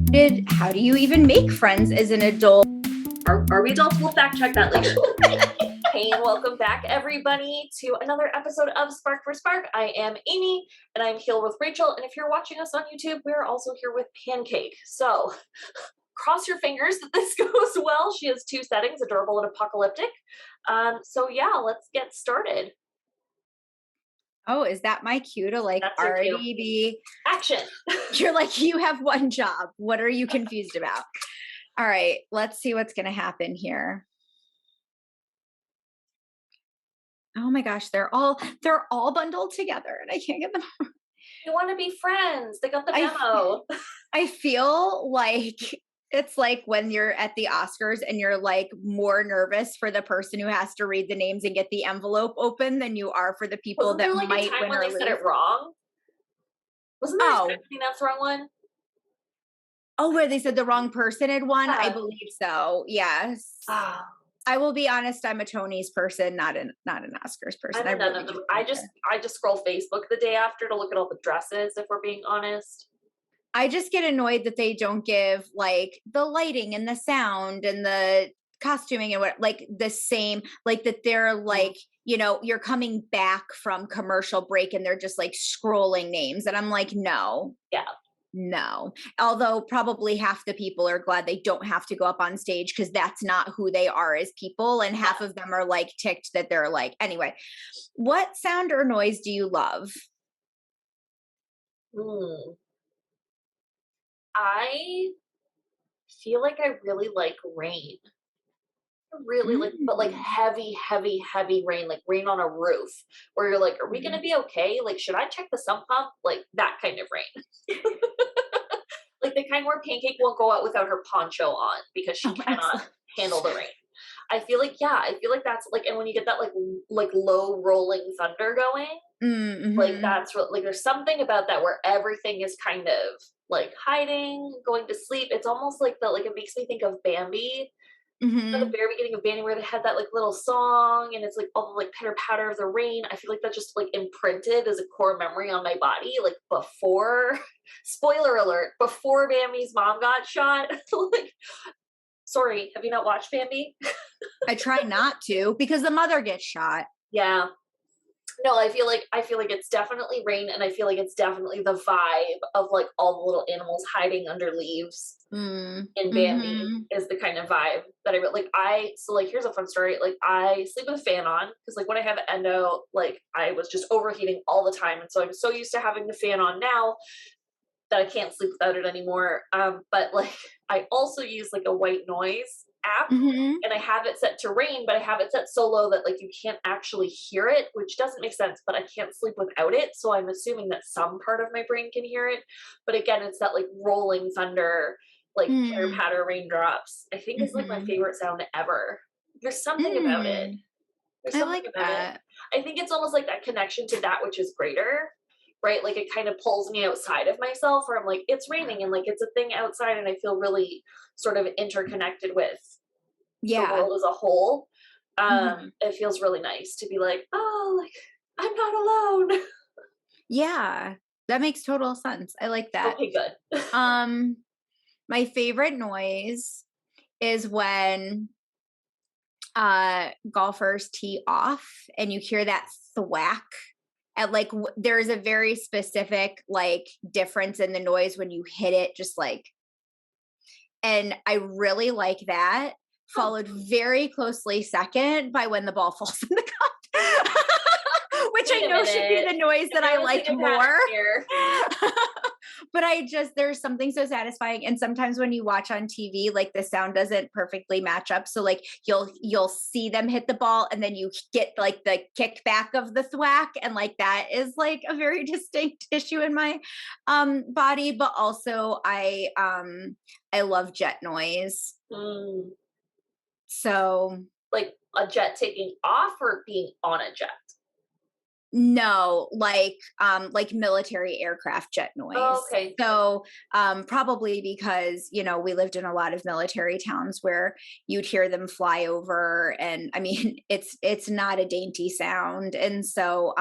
How do you even make friends as an adult? Are we adults? We'll fact check that later. Hey, and welcome back, everybody, to another episode of Spark for Spark. I am Amy, and I'm here with Rachel. And if you're watching us on YouTube, we're also here with Pancake. So cross your fingers that this goes well. She has two settings, adorable and apocalyptic. So yeah, let's get started. Oh, is that my cue to like That's your cue. already be Action. You're like, you have one job. What are you confused about? All right, let's see what's going to happen here. Oh my gosh, they're all bundled together and I can't get them. You want to be friends. They got the I memo. I feel like it's like when you're at the Oscars and you're like more nervous for the person who has to read the names and get the envelope open than you are for the people Wasn't that there like might a time win when or they lose. said it wrong? Wasn't there a Oh, time that's the wrong one? Oh, where they said the wrong person had won? I Yeah. believe so. Yes. Ah. I will be honest, I'm a Tony's person, not an Oscars person. I'm none of them. I just scroll Facebook the day after to look at all the dresses, if we're being honest. I just get annoyed that they don't give like the lighting and the sound and the costuming and what like the same, like that they're like, you know, you're coming back from commercial break and they're just like scrolling names. And I'm like, no. Yeah. No. Although probably half the people are glad they don't have to go up on stage because that's not who they are as people. And half of them are like ticked that they're like, anyway, what sound or noise do you love? I feel like I really like rain. I really like, but like heavy, heavy, heavy rain, like rain on a roof, where you're like, are we gonna be okay? Like, should I check the sump pump? Like that kind of rain. Like the kind where Pancake won't go out without her poncho on because she cannot handle the rain. I feel like, yeah, I feel like that's like, and when you get that like low rolling thunder going, like that's what, like there's something about that where everything is kind of like hiding, going to sleep. It's almost like that, like it makes me think of Bambi. At the very beginning of Bambi where they had that like little song and it's like all the like pitter patter of the rain. I feel like that just like imprinted as a core memory on my body, like before spoiler alert, before Bambi's mom got shot. Like, sorry, have you not watched Bambi? I try not to because the mother gets shot. Yeah. No, I feel like it's definitely rain, and I feel like it's definitely the vibe of like all the little animals hiding under leaves in Bambi is the kind of vibe that I like. So like here's a fun story. Like I sleep with a fan on because like when I have endo, like I was just overheating all the time, and so I'm so used to having the fan on now that I can't sleep without it anymore. But like I also use like a white noise app and I have it set to rain, but I have it set so low that like you can't actually hear it, which doesn't make sense, but I can't sleep without it. So I'm assuming that some part of my brain can hear it. But again, it's that like rolling thunder, like pitter patter raindrops, I think is like my favorite sound ever. There's something about it. There's something about it. I think it's almost like that connection to that which is greater, right? Like it kind of pulls me outside of myself where I'm like, it's raining and like it's a thing outside and I feel really sort of interconnected with the world as a whole. It feels really nice to be like, oh, like I'm not alone. Yeah, that makes total sense. I like that. Okay, good. My favorite noise is when golfers tee off and you hear that thwack. And like there's a very specific like difference in the noise when you hit it, just like, and I really like that. Followed very closely second by when the ball falls in the cup, which I know should be the noise that I like more. But there's something so satisfying. And sometimes when you watch on TV, like the sound doesn't perfectly match up. So like you'll see them hit the ball and then you get like the kickback of the thwack. And like that is like a very distinct issue in my body. But also I love jet noise. So like a jet taking off or being on a jet? No, like military aircraft jet Oh, noise. okay. So, probably because, we lived in a lot of military towns where you'd hear them fly over, and I mean, it's not a dainty sound. And so,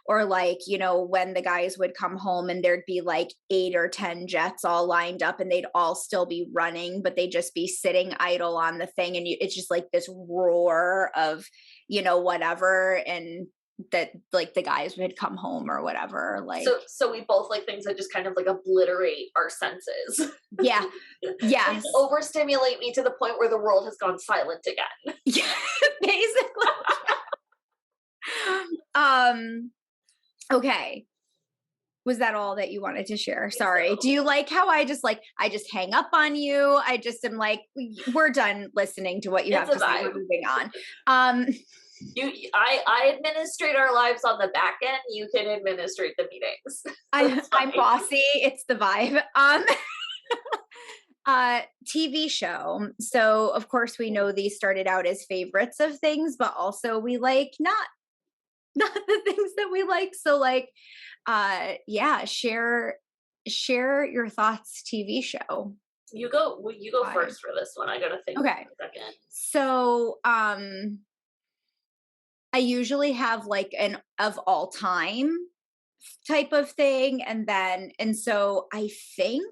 or like, when the guys would come home and there'd be like 8 or 10 jets all lined up and they'd all still be running, but they'd just be sitting idle on the thing, and it's just like this roar of, whatever. And that like the guys had come home or whatever, like, So we both like things that just kind of like obliterate our senses. yeah, Like yes. overstimulate me to the point where the world has gone silent again. Yeah, basically. um okay, was that all that you wanted to share? I think Sorry, do so. you like how I just hang up on you? I just am like, we're done listening to what you It's have a to say, we're vibe. moving on." um I administrate our lives on the back end. You can administrate the meetings. That's I'm fine. bossy, it's the vibe. TV show. So of course we know these started out as favorites of things, but also we like not not the things that we like. So like, yeah, share your thoughts. TV show. You go. Well, you go Why? first for this one. I gotta think Okay. for a second. So I usually have like an of all time type of thing, and so I think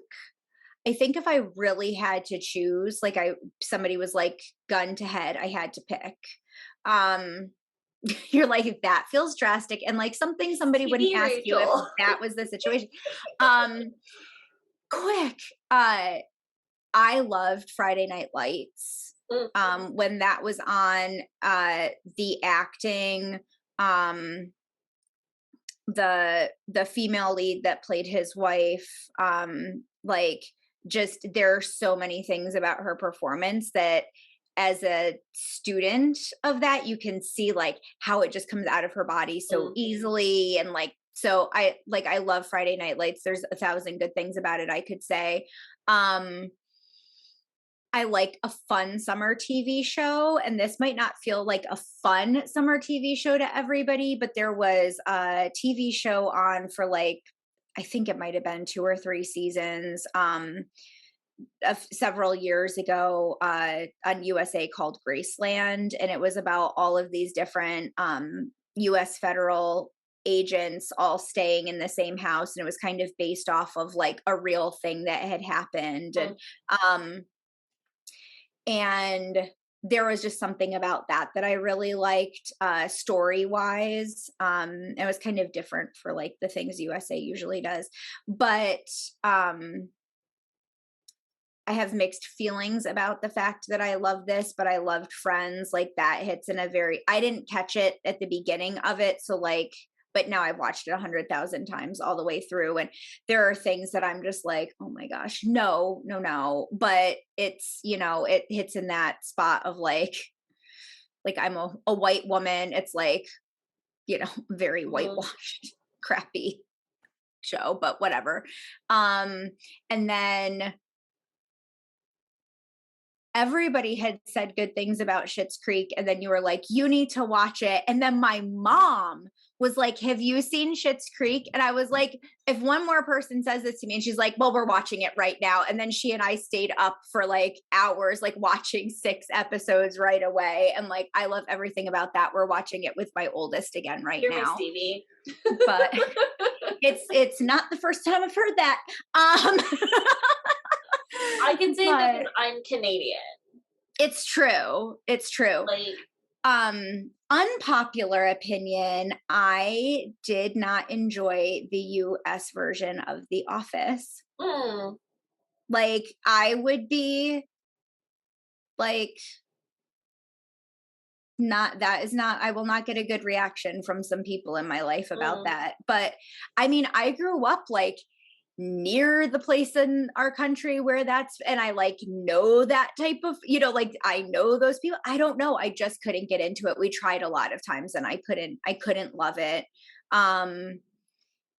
if I really had to choose, like somebody was like gun to head, I had to pick. Um you're like, that feels drastic, and like something somebody wouldn't TV ask you if Rachel. that was the situation. Um quick. I loved Friday Night Lights. Mhm. When that was on, the acting, um the female lead that played his wife, like, just there are so many things about her performance that as a student of that you can see like how it just comes out of her body so Mhm. easily. And like, so I love Friday Night Lights. There's a thousand good things about it I could say. um I like a fun summer TV show, and this might not feel like a fun summer TV show to everybody, but there was a TV show on for like, I think it might have been 2 or 3 seasons, several years ago, on USA, called Graceland, and it was about all of these different US federal agents all staying in the same house, and it was kind of based off of like a real thing that had happened. Mhm. Um and there was just something about that I really liked, story wise. It was kind of different for like the things USA usually does. But um I have mixed feelings about the fact that I love this, but I loved Friends. Like, that hits in a very, I didn't catch it at the beginning of it. So like, but now I've watched it 100,000 times all the way through. And there are things that I'm just like, oh my gosh, no, no, no. But it's, it hits in that spot of like I'm a white woman. It's like, very Mhm. whitewashed, crappy show, but whatever. Um, and then everybody had said good things about Schitt's Creek, and then you were like, "You need to watch it." And then my mom was like, "Have you seen Schitt's Creek?" And I was like, if one more person says this to me, and she's like, "Well, we're watching it right now." And then she and I stayed up for like hours, like watching 6 episodes right away. And like, I love everything about that. We're watching it with my oldest again right You're Miss now. Stevie. But it's not the first time I've heard that. I can say because But I'm Canadian. it's true. It's true. Like, Unpopular opinion, I did not enjoy the US version of The Office. mm, Like, I would be like, not, that is not, I will not get a good reaction from some people in my life about mm, that. But I mean, I grew up like near the place in our country where that's, and I like know that type of, like I know those people. I don't know, I just couldn't get into it. We tried a lot of times and I couldn't love it. um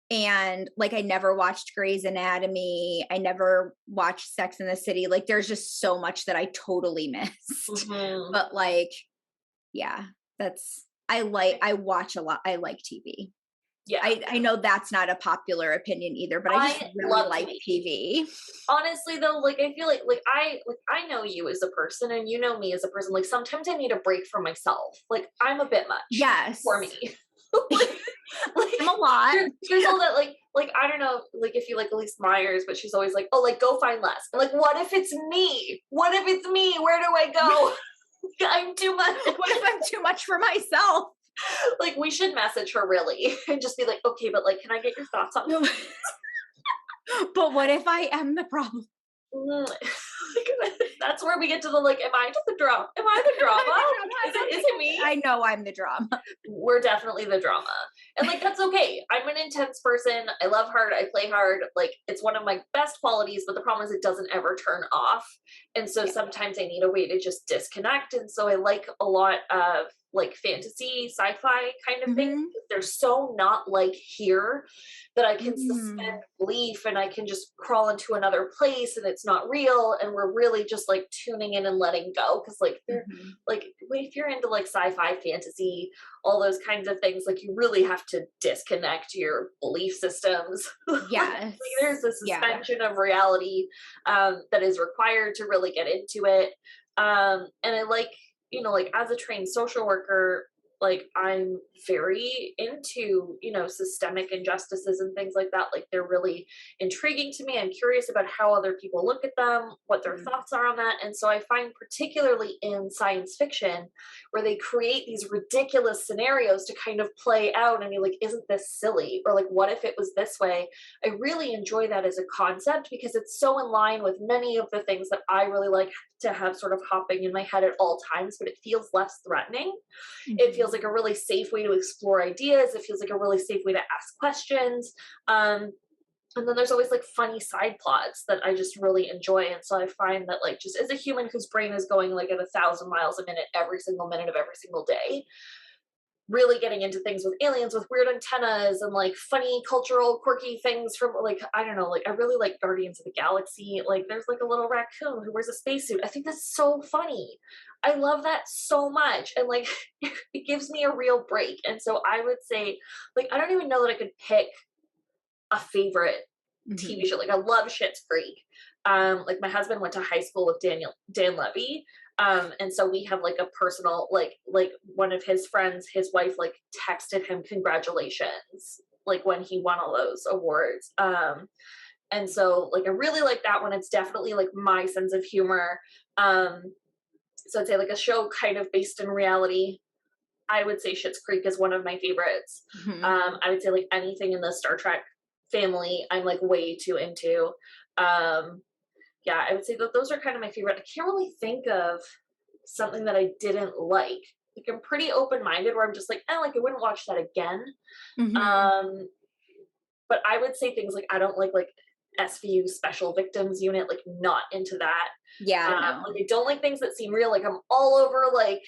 and like, I never watched Grey's Anatomy, I never watched Sex in the City. Like, there's just so much that I totally missed. mhm. But like, yeah, that's, I watch a lot, I like TV. Yeah. I know that's not a popular opinion either, but I just I really love like TV. TV. Honestly though, like I feel like I know you as a person and you know me as a person. Like sometimes I need a break from myself. Like I'm a bit much for Yes. me. like, I'm a lot. there's all that like I don't know like if you like Elise Myers, but she's always like, oh, like go find less. I'm like, what if it's me? What if it's me? Where do I go? I'm too much. What if I'm too much for myself? Like we should message her really and just be like, okay, but like, can I get your thoughts on this? But what if I am the problem? That's where we get to the like, am I just the drama? Am I the drama? Is it me? I know I'm the drama. We're definitely the drama. And like that's okay. I'm an intense person. I love hard. I play hard. Like it's one of my best qualities, but the problem is it doesn't ever turn off. And so sometimes I need a way to just disconnect. And so I like a lot of like fantasy, sci-fi kind of things. They're so not like here that I can suspend belief and I can just crawl into another place and it's not real and we're really just like tuning in and letting go because like they're like if you're into like sci-fi fantasy all those kinds of things like you really have to disconnect your belief systems. Yes. Like, there's a suspension of reality that is required to really get into it, and I like you know like as a trained social worker like I'm very into you know systemic injustices and things like that. Like they're really intriguing to me. I'm curious about how other people look at them, what their thoughts are on that. And so I find particularly in science fiction where they create these ridiculous scenarios to kind of play out and be like, isn't this silly? Or like, what if it was this way? I really enjoy that as a concept because it's so in line with many of the things that I really like to have sort of hopping in my head at all times, but it feels less threatening. It feels like a really safe way to explore ideas. It feels like a really safe way to ask questions. And then there's always like funny side plots that I just really enjoy. And so I find that like just as a human whose brain is going like at 1,000 miles a minute every single minute of every single day, really getting into things with aliens with weird antennas and like funny cultural quirky things from like I don't know like I really like Guardians of the Galaxy. Like there's like a little raccoon who wears a spacesuit. I think that's so funny. I love that so much and like it gives me a real break. And so I would say like I don't even know that I could pick a favorite TV show. Like I love Schitt's Creek. Like my husband went to high school with Dan Levy. And so we have like a personal like one of his friends, his wife like texted him congratulations like when he won all those awards. And so like I really like that one. It's definitely like my sense of humor. So I'd say like a show kind of based in reality. I would say Schitt's Creek is one of my favorites. I would say like anything in the Star Trek family, I'm like way too into. Yeah, I would say that those are kind of my favorite. I can't really think of something that I didn't like. Like I'm pretty open-minded where I'm just like, like I wouldn't watch that again. But I would say things like I don't like SVU Special Victims Unit, like not into that. Yeah. No. Like I don't like things that seem real. Like I'm all over like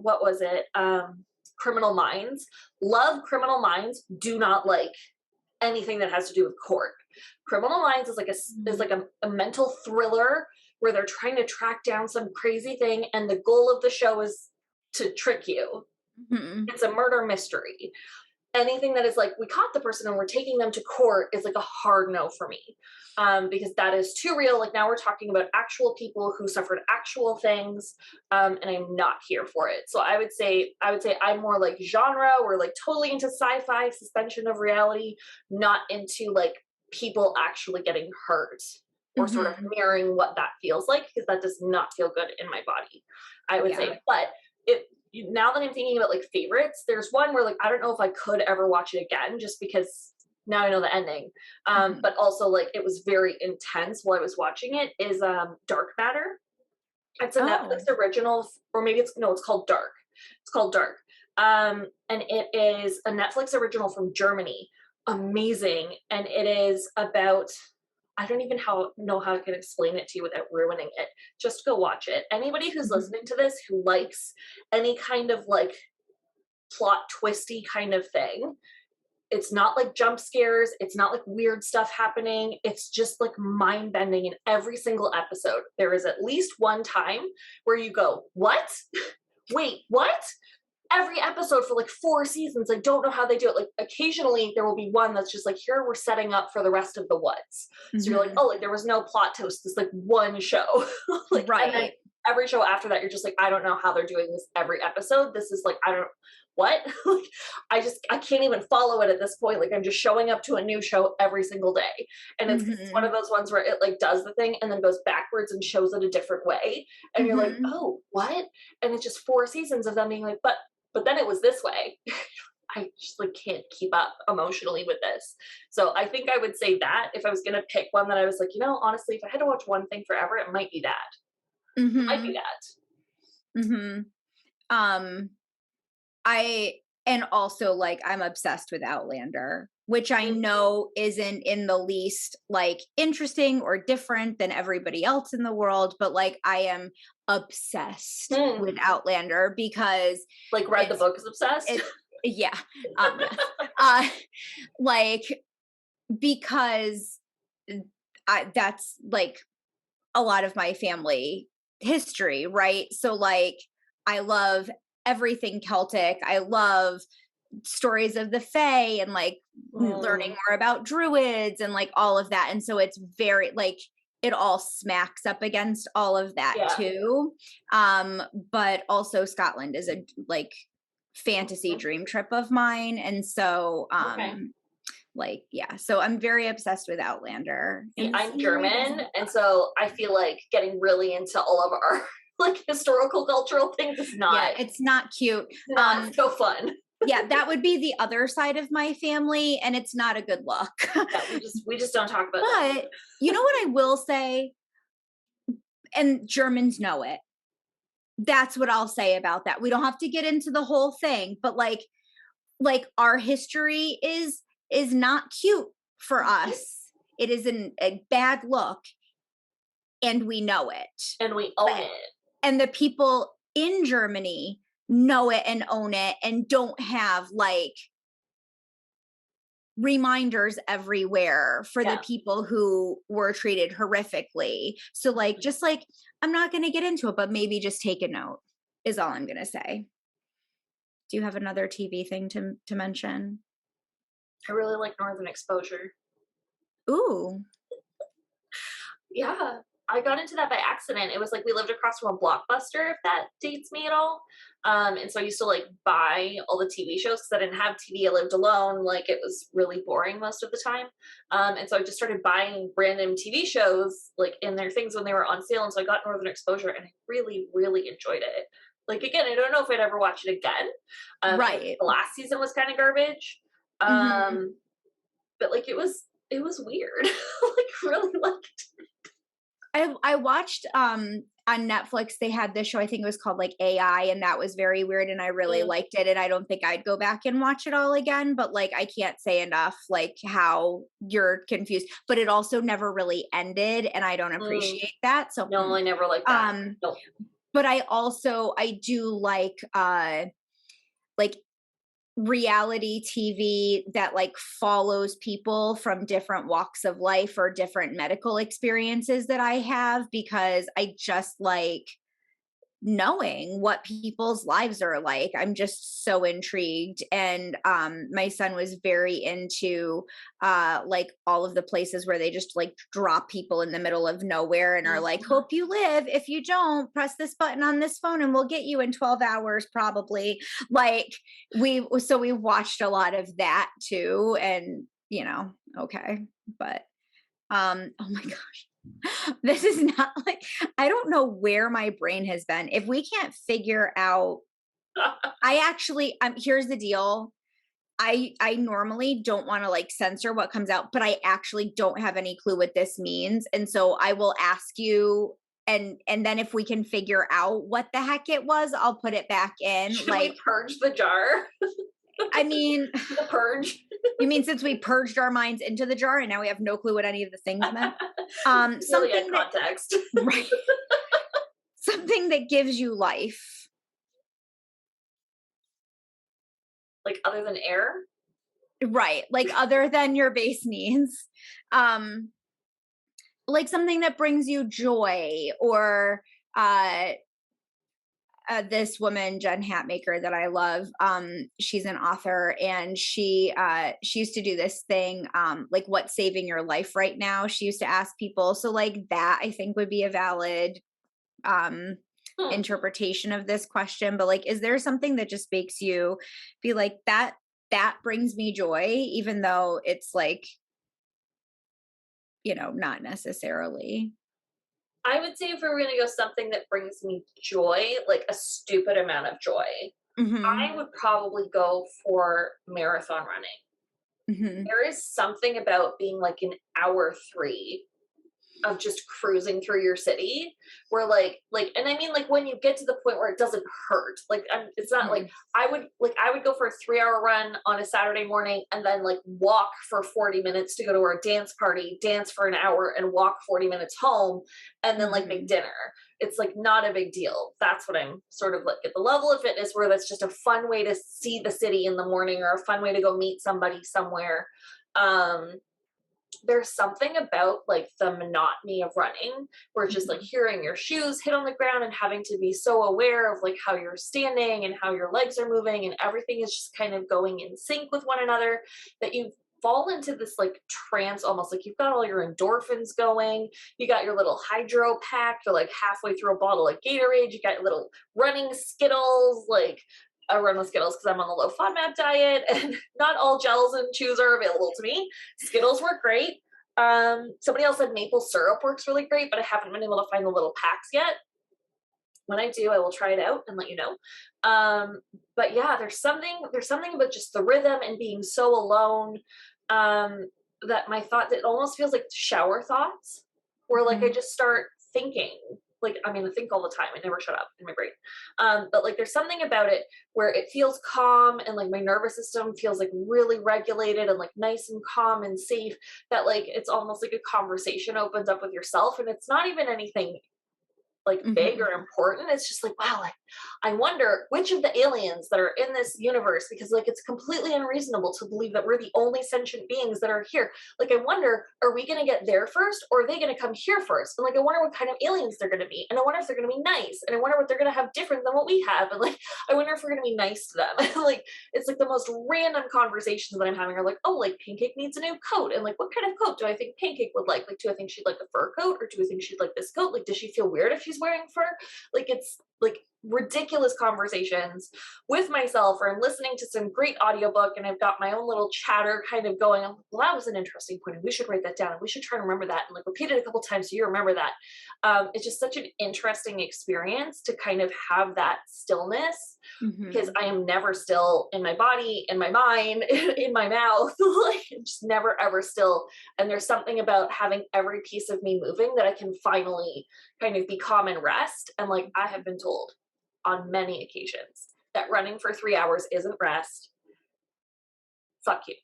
what was it? Criminal Minds. Love Criminal Minds. Do not like anything that has to do with court. Criminal Minds is like a mental thriller where they're trying to track down some crazy thing and the goal of the show is to trick you. It's a murder mystery. Anything that is like we caught the person and we're taking them to court is like a hard no for me, because that is too real. Like now we're talking about actual people who suffered actual things, and I'm not here for it. So I would say I'm more like genre. We're like totally into sci-fi, suspension of reality, not into like people actually getting hurt or sort of mirroring what that feels like, because that does not feel good in my body. I would say, but now that I'm thinking about like favorites, there's one where like I don't know if I could ever watch it again just because now I know the ending. But also like it was very intense while I was watching it is Dark Matter. It's a Netflix original, or maybe it's called Dark. It's called Dark. And it is a Netflix original from Germany. Amazing. And it is about I don't even know how I can explain it to you without ruining it. Just go watch it. Anybody who's listening to this who likes any kind of like plot twisty kind of thing, it's not like jump scares. It's not like weird stuff happening. It's just like mind bending in every single episode. There is at least one time where you go, what? Wait, what? every episode for like 4 seasons. I don't know how they do it. Like occasionally there will be one that's just like, here we're setting up for the rest of the what's. So you're like, Mhm. oh, like there was no plot twist. This like one show. Like, and then Right. every show after that, you're just like, I don't know how they're doing this every episode. This is like, I don't what? Like, I can't even follow it at this point. Like I'm just showing up to a new show every single day. And it's one Mhm. of those ones where it like does the thing and then goes backwards and shows it a different way. And you're like, Mhm. oh, what? And it's just 4 seasons of them being like, but then it was this way. I just like can't keep up emotionally with this. So I think I would say that if I was gonna pick one that I was like, honestly, if I had to watch one thing forever, it might be that. It might be Mhm. that. Mhm. Um, I and also like I'm obsessed with Outlander, which I Mm, know isn't in the least like interesting or different than everybody else in the world, but like I am obsessed mm. with Outlander because Like read the it's book is obsessed. it yeah, yes. Uh like because that's like a lot of my family history, right? So like I love everything Celtic. I love stories of the Fae and like learning Mm, more about druids and like all of that. And so it's very like it all smacks up against all of that yeah. too. But also Scotland is a like fantasy Mhm. dream trip of mine. And so Okay. like yeah, so I'm very obsessed with Outlander See, and the I'm scenery German, doesn't and suck. so I feel like getting really into all of our like historical cultural things is Yeah, not it's not cute. not so fun. Yeah, that would be the other side of my family, and it's not a good look. Yeah, we just don't talk about that. But you know what I will say, and Germans know it. That's what I'll say about that. We don't have to get into the whole thing, but like our history is not cute for us. It is a bad look, and we know it. And we own But it. and the people in Germany know it and own it and don't have like reminders everywhere for the Yeah. people who were treated horrifically. So like just like I'm not going to get into it but maybe just take a note is all I'm going to say. Do you have another TV thing to mention? I really like Northern Exposure. Ooh. Yeah. I got into that by accident. It was like we lived across from a Blockbuster, if that dates me at all. And so I used to like buy all the TV shows because I didn't have TV. I lived alone. Like it was really boring most of the time. And so I just started buying random TV shows like in their things when they were on sale. And so I got Northern Exposure and I really, really enjoyed it. Like again, I don't know if I'd ever watch it again. I think Right. the last season was kind of garbage. Mhm. Um, but like it was weird. Like really like I watched on Netflix they had this show I think it was called like AI and that was very weird and I really mm, liked it and I don't think I'd go back and watch it all again but like I can't say enough like how you're confused but it also never really ended and I don't mm. appreciate that so No, I never liked that. um Nope. but I do like reality TV that like follows people from different walks of life or different medical experiences that I have because I just like knowing what people's lives are like. I'm just so intrigued and my son was very into like all of the places where they just like drop people in the middle of nowhere and are like Mhm. hope you live. If you don't, press this button on this phone and we'll get you in 12 hours probably. Like we watched a lot of that too and okay. But oh my gosh. This is not like I don't know where my brain has been. If we can't figure out I actually here's the deal. I normally don't want to like censor what comes out, but I actually don't have any clue what this means. And so I will ask you and then if we can figure out what the heck it was, I'll put it back in. Should we Like purge the jar? I mean, The purge? you mean since we purged our minds into the jar and now we have no clue what any of the things meant? Really add Something that context. right. Something that gives you life. Like other than air? Right. Like other than your base needs. Um like something that brings you joy or uh this woman, Jen Hatmaker, that I love. She's an author, and she used to do this thing, like what's saving your life right now. She used to ask people. So like that, I think would be a valid um Hmm. interpretation of this question. But like, is there something that just makes you be like that brings me joy, even though it's like, not necessarily. I would say if we were gonna go something that brings me joy, like a stupid amount of joy, I Mhm. would probably go for marathon running. Mhm. There is something about being like an hour 3 of just cruising through your city where and I mean like when you get to the point where it doesn't hurt. Like it's not like Mhm. I would go for a 3-hour run on a Saturday morning and then like walk for 40 minutes to go to our dance party, dance for an hour and walk 40 minutes home and then like make Mhm. dinner. It's like not a big deal. That's what I'm sort of like at the level of fitness where that's just a fun way to see the city in the morning or a fun way to go meet somebody somewhere. Um there's something about like the monotony of running where it's just like Mhm. hearing your shoes hit on the ground and having to be so aware of like how you're standing and how your legs are moving and everything is just kind of going in sync with one another that you fall into this like trance almost like you've got all your endorphins going, you got your little hydro pack, you're like halfway through a bottle of Gatorade, you got your little running Skittles, like I run with Skittles because I'm on the low FODMAP diet and not all gels and chews are available to me. Skittles work great. Somebody else said maple syrup works really great, but I haven't been able to find the little packs yet. When I do, I will try it out and let you know. Um, but yeah, there's something about just the rhythm and being so alone that my thoughts it almost feels like shower thoughts, where like I Mhm. just start thinking. Like I mean, I think all the time. I never shut up in my brain. But like, there's something about it where it feels calm and like my nervous system feels like really regulated and like nice and calm and safe. That like it's almost like a conversation opens up with yourself, and it's not even anything like big Mhm. or important. It's just like, wow, like I wonder which of the aliens that are in this universe, because like it's completely unreasonable to believe that we're the only sentient beings that are here. Like I wonder, are we gonna get there first or are they gonna come here first? And like I wonder what kind of aliens they're gonna be. And I wonder if they're gonna be nice. And I wonder what they're gonna have different than what we have. And like I wonder if we're gonna be nice to them. Like it's like the most random conversations that I'm having are like, oh, like Pancake needs a new coat. And like what kind of coat do I think Pancake would like? Like, do I think she'd like a fur coat or do I think she'd like this coat? Like, does she feel weird if she's wearing fur? Like it's like ridiculous conversations with myself, or I'm listening to some great audiobook and I've got my own little chatter kind of going. I'm like, well, that was an interesting point and we should write that down and we should try to remember that and like repeat it a couple times so you remember that. It's just such an interesting experience to kind of have that stillness because Mhm. I am never still in my body, in my mind, in my mouth, like just never ever still. And there's something about having every piece of me moving that I can finally kind of be calm and rest. And like I have been told on many occasions that running for 3 hours isn't rest. Fuck you.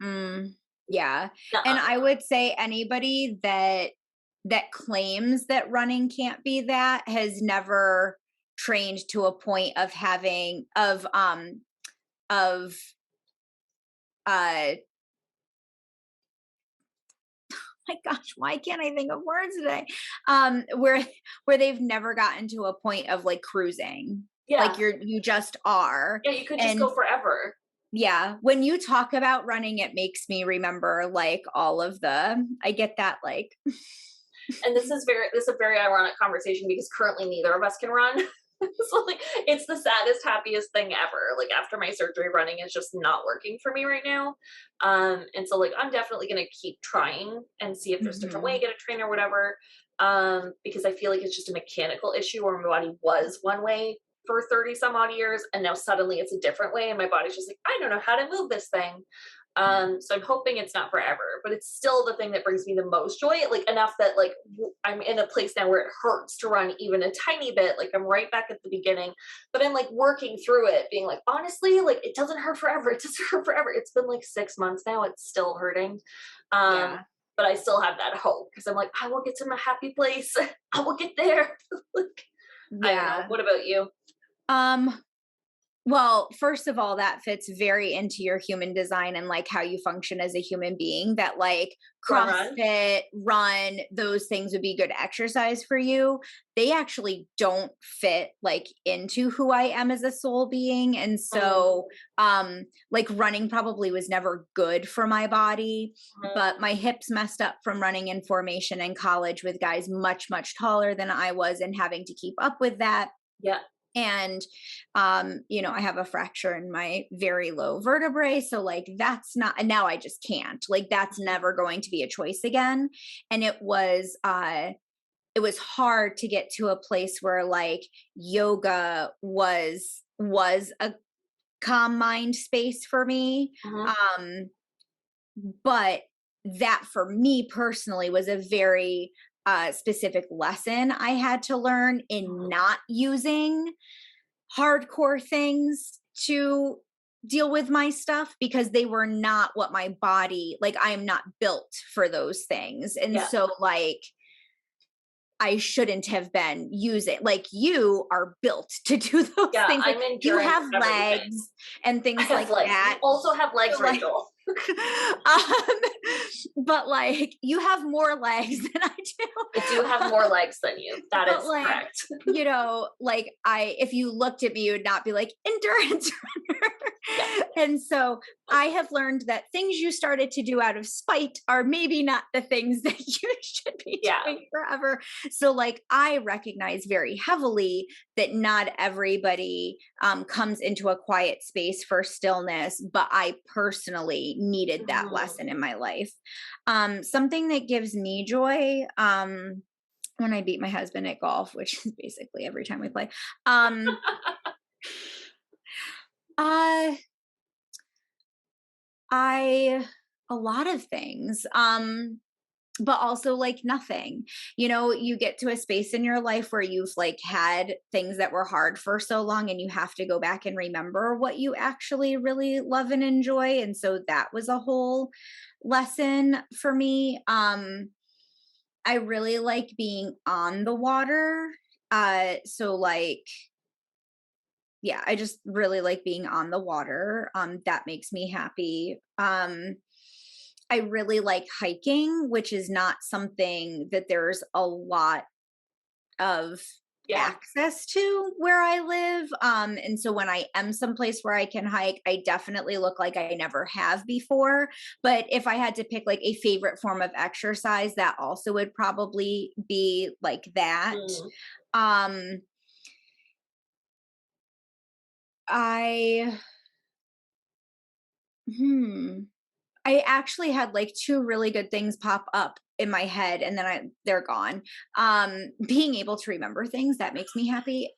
Mm. Yeah. And Nuh-uh. I would say anybody that claims that running can't be that has never trained to a point of having of uh my gosh, why can't I think of words today? Where they've never gotten to a point of like cruising. Like Yeah. you just are. Yeah, you could just And go forever. yeah, when you talk about running, it makes me remember like all of I get that like And this is a very ironic conversation because currently neither of us can run. So like it's the saddest, happiest thing ever. Like after my surgery, running is just not working for me right now. And so like I'm definitely gonna keep trying and see if there's a different way to Mhm. get a trainer or whatever. Because I feel like it's just a mechanical issue where my body was one way for 30 some odd years and now suddenly it's a different way and my body's just like, I don't know how to move this thing. So I'm hoping it's not forever, but it's still the thing that brings me the most joy. Like enough that like I'm in a place now where it hurts to run even a tiny bit. Like I'm right back at the beginning, but I'm like working through it, being like, honestly, like it doesn't hurt forever. It doesn't hurt forever. It's been like 6 months now. It's still hurting. Um, Yeah. but I still have that hope because I'm like, I will get to my happy place. I will get there. Like, I don't know. Yeah. What about you? Um Well, first of all, that fits very into your human design and like how you function as a human being, that like Run, run. CrossFit, run, those things would be good exercise for you. They actually don't fit like into who I am as a soul being. And Mm, so like running probably was never good for my body, mhm. but my hips messed up from running in formation in college with guys much, much taller than I was and having to keep up with that. Yeah. And I have a fracture in my very low vertebrae, so like that's not, and now I just can't, like that's Mhm. never going to be a choice again. And it was hard to get to a place where like yoga was a calm mind space for me. Mhm. um but that for me personally was a very specific lesson I had to learn in Mhm. not using hardcore things to deal with my stuff, because they were not what my body, like I am not built for those things. And Yeah. so like I shouldn't have been using, like you are built to do those Yeah, things. Like I'm you endurance have everything. legs and I things have like legs. You that. also have legs, So like Rachel. but like you have more legs than I I do have do. more legs than you. That But is like, correct. like if you looked at me, you would not be like endurance runner. Yeah. And so I have learned that things you started to do out of spite are maybe not the things that you should be Yeah. doing forever. So like I recognize very heavily that not everybody comes into a quiet space for stillness, but I personally needed that Mhm. lesson in my life. Something that gives me joy, when I beat my husband at golf, which is basically every time we play. Um, uh, I a lot of things. But also like nothing. You get to a space in your life where you've like had things that were hard for so long, and you have to go back and remember what you actually really love and enjoy. And so that was a whole lesson for me. I really like being on the water. So like yeah, I just really like being on the water. That makes me happy. I really like hiking, which is not something that there's a lot of Yeah. access to where I live. And so when I am someplace where I can hike, I definitely look like I never have before. But if I had to pick like a favorite form of exercise, that also would probably be like that. Mm. Um, I hmm. I actually had like two really good things pop up in my head, and then they're gone. Being able to remember things, that makes me happy.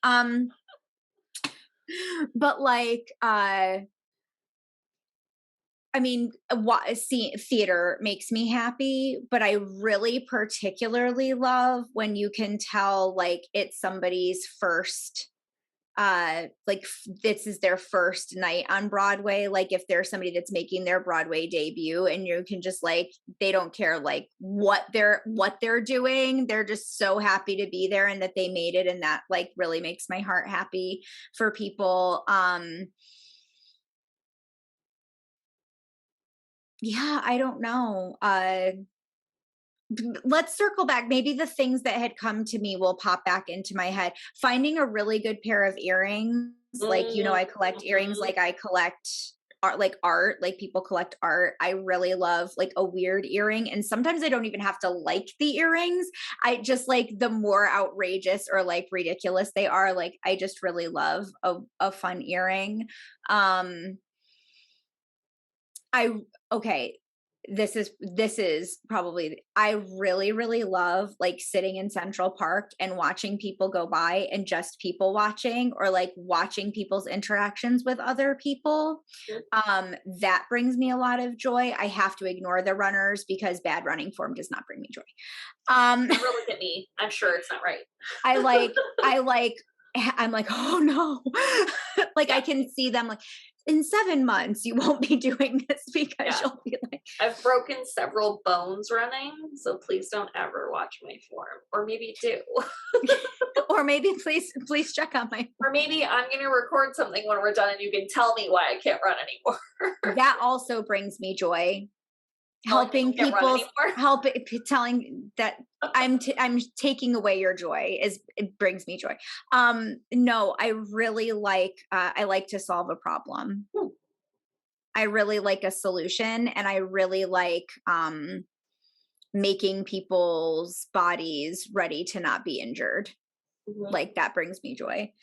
But like I mean, see, theater makes me happy, but I really particularly love when you can tell like it's somebody's first this is their first night on Broadway. Like if there's somebody that's making their Broadway debut, and you can just like they don't care like what they're doing, they're just so happy to be there and that they made it, and that like really makes my heart happy for people. Yeah, I don't know. Let's circle back. Maybe the things that had come to me will pop back into my head. Finding a really good pair of earrings, like I collect earrings, Mhm. like I collect art, like people collect art. I really love like a weird earring, and sometimes I don't even have to like the earrings. I just like the more outrageous or like ridiculous they are. Like I just really love a fun earring. Um, I okay, this is probably, I really, really love like sitting in Central Park and watching people go by, and just people watching, or like watching people's interactions with other people. Mhm. That brings me a lot of joy. I have to ignore the runners because bad running form does not bring me joy. Never look at me. I'm sure it's not right. I like I like I'm like, "Oh no." Like Yeah. I can see them like, "In 7 months, you won't be doing this because Yeah. you'll be like." I've broken several bones running, so please don't ever watch my form. Or maybe do. Or maybe please check on my Or maybe I'm going to record something when we're done and you can tell me why I can't run anymore. That also brings me joy. Telling Helping can't run people, anymore. telling that I'm taking away your joy it brings me joy. No, I really like, I like to solve a problem. I really like a solution, and I really like, making people's bodies ready to not be injured. Mhm. Like that brings me joy.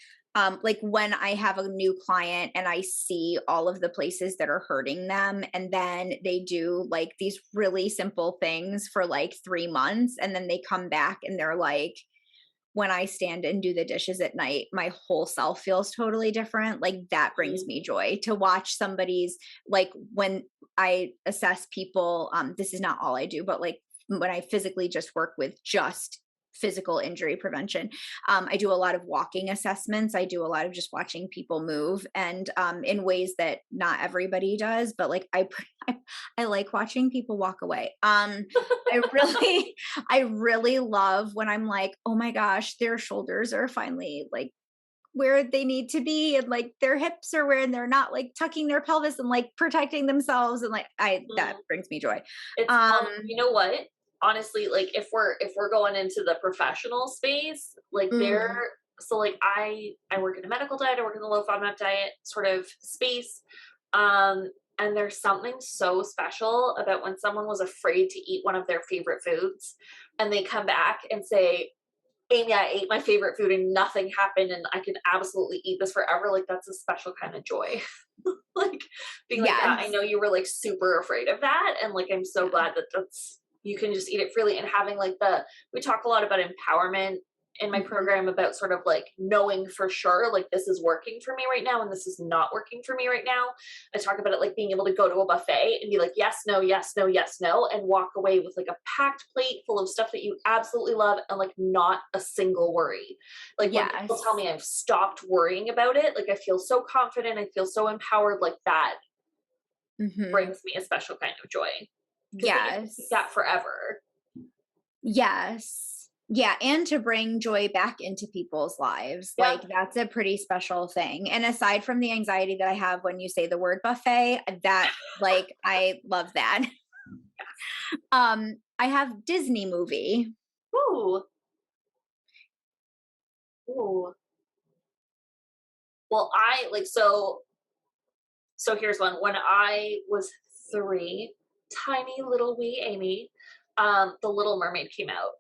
Like when I have a new client and I see all of the places that are hurting them, and then they do like these really simple things for like 3 months, and then they come back and they're like, when I stand and do the dishes at night, my whole self feels totally different. Like that brings Mhm. me joy to watch somebody's, like when I assess people, this is not all I do, but like when I physically just work with just physical injury prevention, I do a lot of walking assessments. I do a lot of just watching people move, and in ways that not everybody does, but like I like watching people walk away. I really I really love when I'm like, oh my gosh, their shoulders are finally like where they need to be, and like their hips are where, and they're not like tucking their pelvis and like protecting themselves, and like that Mhm. brings me joy. It's Um you know what? Honestly, like if we're going into the professional space, like there mm, so like I work in a medical diet, I work in the low FODMAP diet sort of space. Um and there's something so special about when someone was afraid to eat one of their favorite foods and they come back and say, Amy, I ate my favorite food and nothing happened and I can absolutely eat this forever. Like that's a special kind of joy. Like being like, yeah, I yes. know you were like super afraid of that. And like, I'm so Yeah. glad that that's, you can just eat it freely and having like we talk a lot about empowerment in my Mhm. program about sort of like knowing for sure, like this is working for me right now and this is not working for me right now. I talk about it like being able to go to a buffet and be like, yes, no, yes, no, yes, no, and walk away with like a packed plate full of stuff that you absolutely love and like not a single worry. Like when people tell Yes. me I've stopped worrying about it, like I feel so confident, I feel so empowered, like that Mhm. brings me a special kind of joy because then you can keep Yes. that forever. Yes. Yeah, and to bring joy back into people's lives. Like Yep. that's a pretty special thing. And aside from the anxiety that I have when you say the word buffet, that like I love that. I have Disney movie. Ooh. Ooh. Well, I like so here's one. When I was 3, tiny little wee Amy, The Little Mermaid came out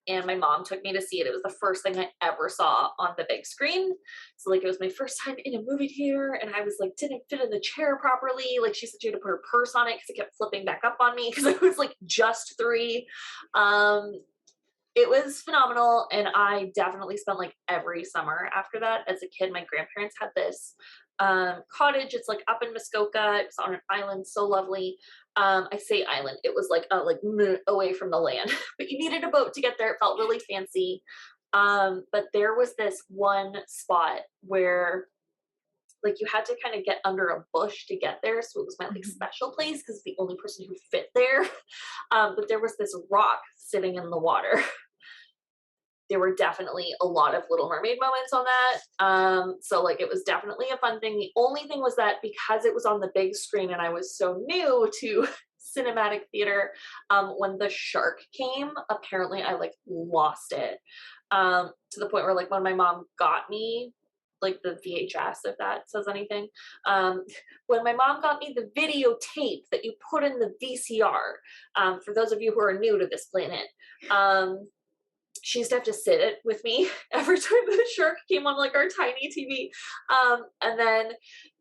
and my mom took me to see it. It was the first thing I ever saw on the big screen. So like it was my first time in a movie theater and I was like didn't fit in the chair properly. Like she said she had to put her purse on it because it kept flipping back up on me because I was like just 3. Um it was phenomenal and I definitely spent like every summer after that. As a kid, my grandparents had this cottage. It's like up in Muskoka. It's on an island, so lovely. I say island. It was like away from the land, but you needed a boat to get there. It felt really fancy. But there was this one spot where like you had to kind of get under a bush to get there, so it was my like Mhm. special place because the only person who fit there. But there was this rock sitting in the water. There were definitely a lot of Little Mermaid moments on that. So like it was definitely a fun thing. The only thing was that because it was on the big screen and I was so new to cinematic theater, when the shark came, apparently I like lost it. To the point where like when my mom got me like the VHS, if that says anything. When my mom got me the videotape that you put in the VCR, for those of you who are new to this planet, she used to have to sit it with me every time the shark came on like our tiny TV. And then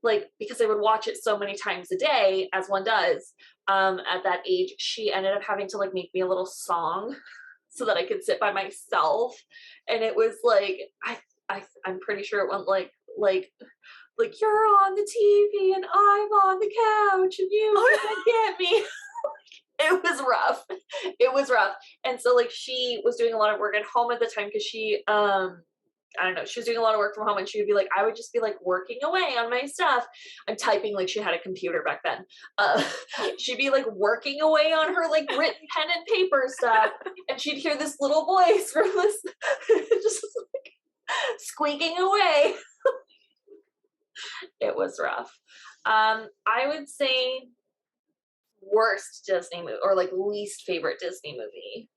like because I would watch it so many times a day, as one does, at that age, she ended up having to like make me a little song so that I could sit by myself. And it was like I'm pretty sure it went like you're on the TV and I'm on the couch and you can't get me. It was rough. It was rough. And so like she was doing a lot of work at home at the time because she I don't know, she was doing a lot of work from home and she would be like, I would just be like working away on my stuff. I'm typing like she had a computer back then. Uh she'd be like working away on her like written pen and paper stuff and she'd hear this little voice from this just squeaking away. It was rough. I would say worst Disney movie or like least favorite Disney movie.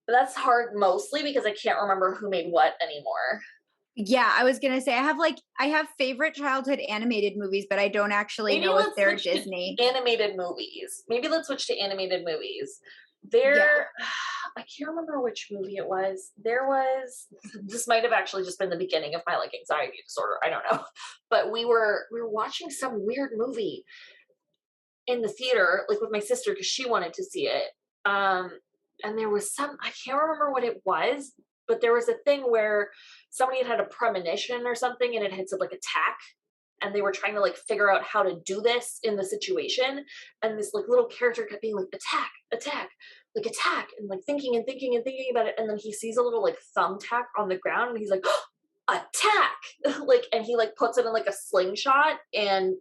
But that's hard mostly because I can't remember who made what anymore. Yeah, I was gonna say I have favorite childhood animated movies, but I don't actually Maybe know if let's they're switch Disney. to animated movies. Maybe let's switch to animated movies. Yeah. I can't remember which movie it was. This might have actually just been the beginning of my like anxiety disorder. I don't know. But we were watching some weird movie in the theater, like with my sister, because she wanted to see it. And there was I can't remember what it was, but there was a thing where somebody had a premonition or something and it had said like attack. And they were trying to like figure out how to do this in the situation. And this like little character kept being like, attack, attack, like attack, and like thinking and thinking and thinking about it. And then he sees a little like thumbtack on the ground and he's like, oh, attack. Like, and he like puts it in like a slingshot and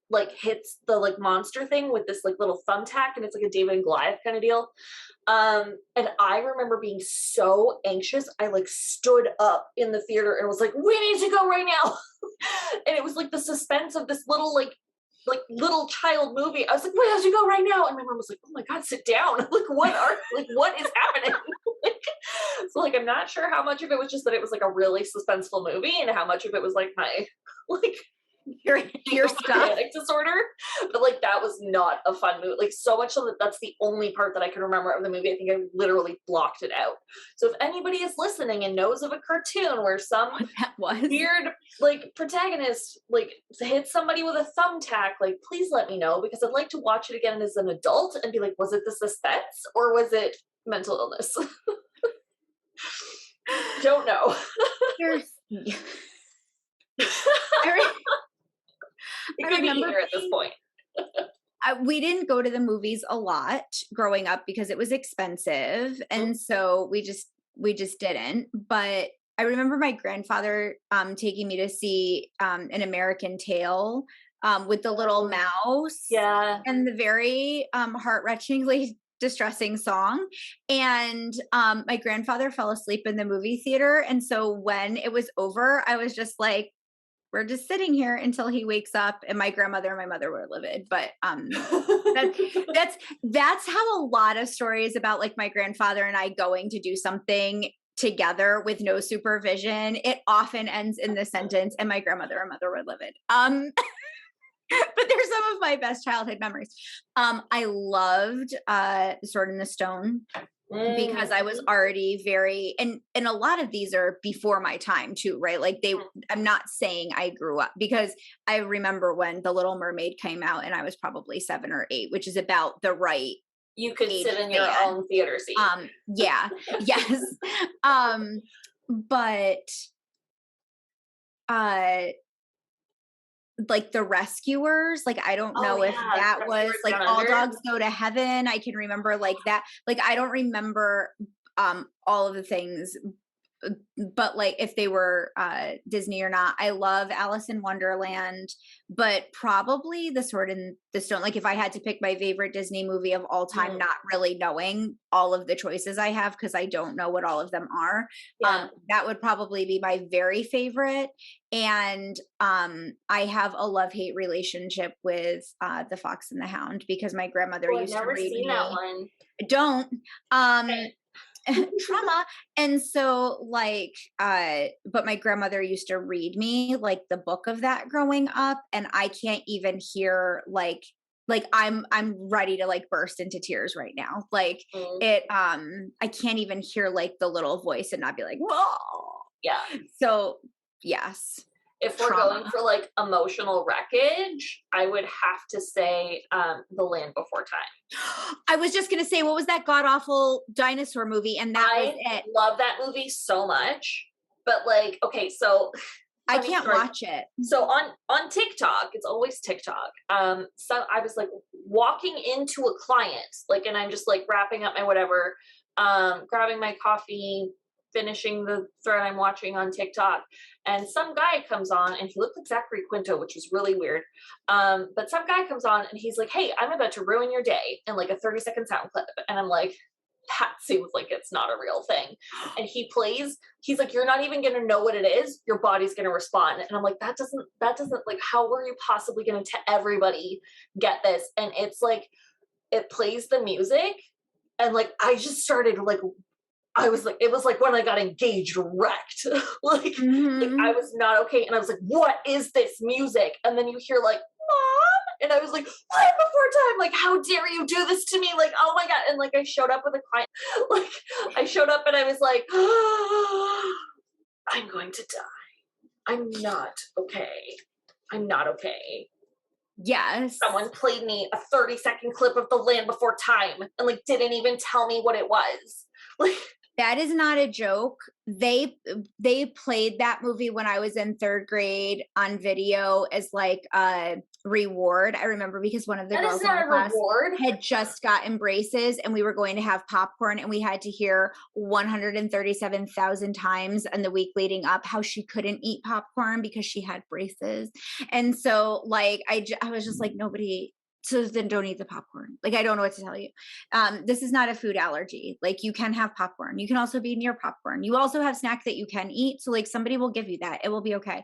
like hits the like monster thing with this like little thumbtack, and it's like a David and Goliath kind of deal. And I remember being so anxious. I like stood up in the theater and was like, we need to go right now. And it was like the suspense of this little like little child movie. I was like, we have to go right now. And my mom was like, oh my God, sit down. What is happening? Like, so like, I'm not sure how much of it was just that it was like a really suspenseful movie and how much of it was like my like your stuff. Panic disorder. But like that was not a fun movie. Like so much so that that's the only part that I can remember of the movie. I think I literally blocked it out. So if anybody is listening and knows of a cartoon where some weird like protagonist like hits somebody with a thumbtack, like please let me know, because I'd like to watch it again as an adult and be like, was it the suspense or was it mental illness? Don't know. It could be either at this point. We didn't go to the movies a lot growing up because it was expensive, and so we just didn't. But I remember my grandfather taking me to see An American Tail with the little mouse, and the very heart-wrenchingly distressing song. And my grandfather fell asleep in the movie theater, and so when it was over, I was just like, we're just sitting here until he wakes up. And my grandmother and my mother were livid, but that's how a lot of stories about like my grandfather and I going to do something together with no supervision, it often ends in the sentence, and my grandmother and mother were livid. But they're some of my best childhood memories. I loved The Sword in the Stone, because I was already very, and a lot of these are before my time too, right? Like I'm not saying I grew up, because I remember when The Little Mermaid came out and I was probably 7 or 8, which is about the right you could sit in your own theater seat. Yeah. Yes. But like The Rescuers, like I don't know if that was like All Dogs Go to Heaven. I can remember like that. Like I don't remember all of the things, but like if they were Disney or not. I love Alice in Wonderland, but probably The Sword in the Stone. Like if I had to pick my favorite Disney movie of all time, not really knowing all of the choices I have, because I don't know what all of them are, that would probably be my very favorite. And I have a love-hate relationship with The Fox and the Hound, because my grandmother used to read me. That one. Don't. Trauma. And so like but my grandmother used to read me like the book of that growing up, and I can't even hear like I'm ready to like burst into tears right now. Like it I can't even hear like the little voice and not be like, whoa. Yeah. So yes. If we're going for like emotional wreckage, I would have to say The Land Before Time. I was just gonna say, what was that god awful dinosaur movie? And that was it. I love that movie so much. But like, okay, so I can't watch it. So on TikTok, it's always TikTok. So I was like walking into a client, like, and I'm just like wrapping up my whatever, grabbing my coffee, finishing the thread I'm watching on TikTok, and some guy comes on, and he looked like Zachary Quinto, which was really weird. But some guy comes on and he's like, hey, I'm about to ruin your day, in like a 30-second sound clip. And I'm like, that seems like it's not a real thing. And he's like, you're not even going to know what it is. Your body's going to respond. And I'm like, that doesn't, like, how are you possibly going to everybody get this? And it's like, it plays the music. And like, I just started like, I was like, it was like when I got engaged wrecked. like I was not okay. And I was like, what is this music? And then you hear like, Mom. And I was like, right before time, like, how dare you do this to me? Like, oh my God. And like, I showed up with a client, like, I showed up and I was like, oh, I'm going to die. I'm not okay. I'm not okay. Yes. Someone played me a 30-second clip of The Land Before Time and like didn't even tell me what it was. Like, that is not a joke. They played that movie when I was in 3rd grade on video as like a reward. I remember because one of the girls in our class had just gotten braces and we were going to have popcorn and we had to hear 137,000 times in the week leading up how she couldn't eat popcorn because she had braces. And so like I was just like, nobody, so then don't eat the popcorn. Like, I don't know what to tell you. This is not a food allergy. Like, you can have popcorn. You can also be near popcorn. You also have snacks that you can eat. So like somebody will give you that. It will be okay.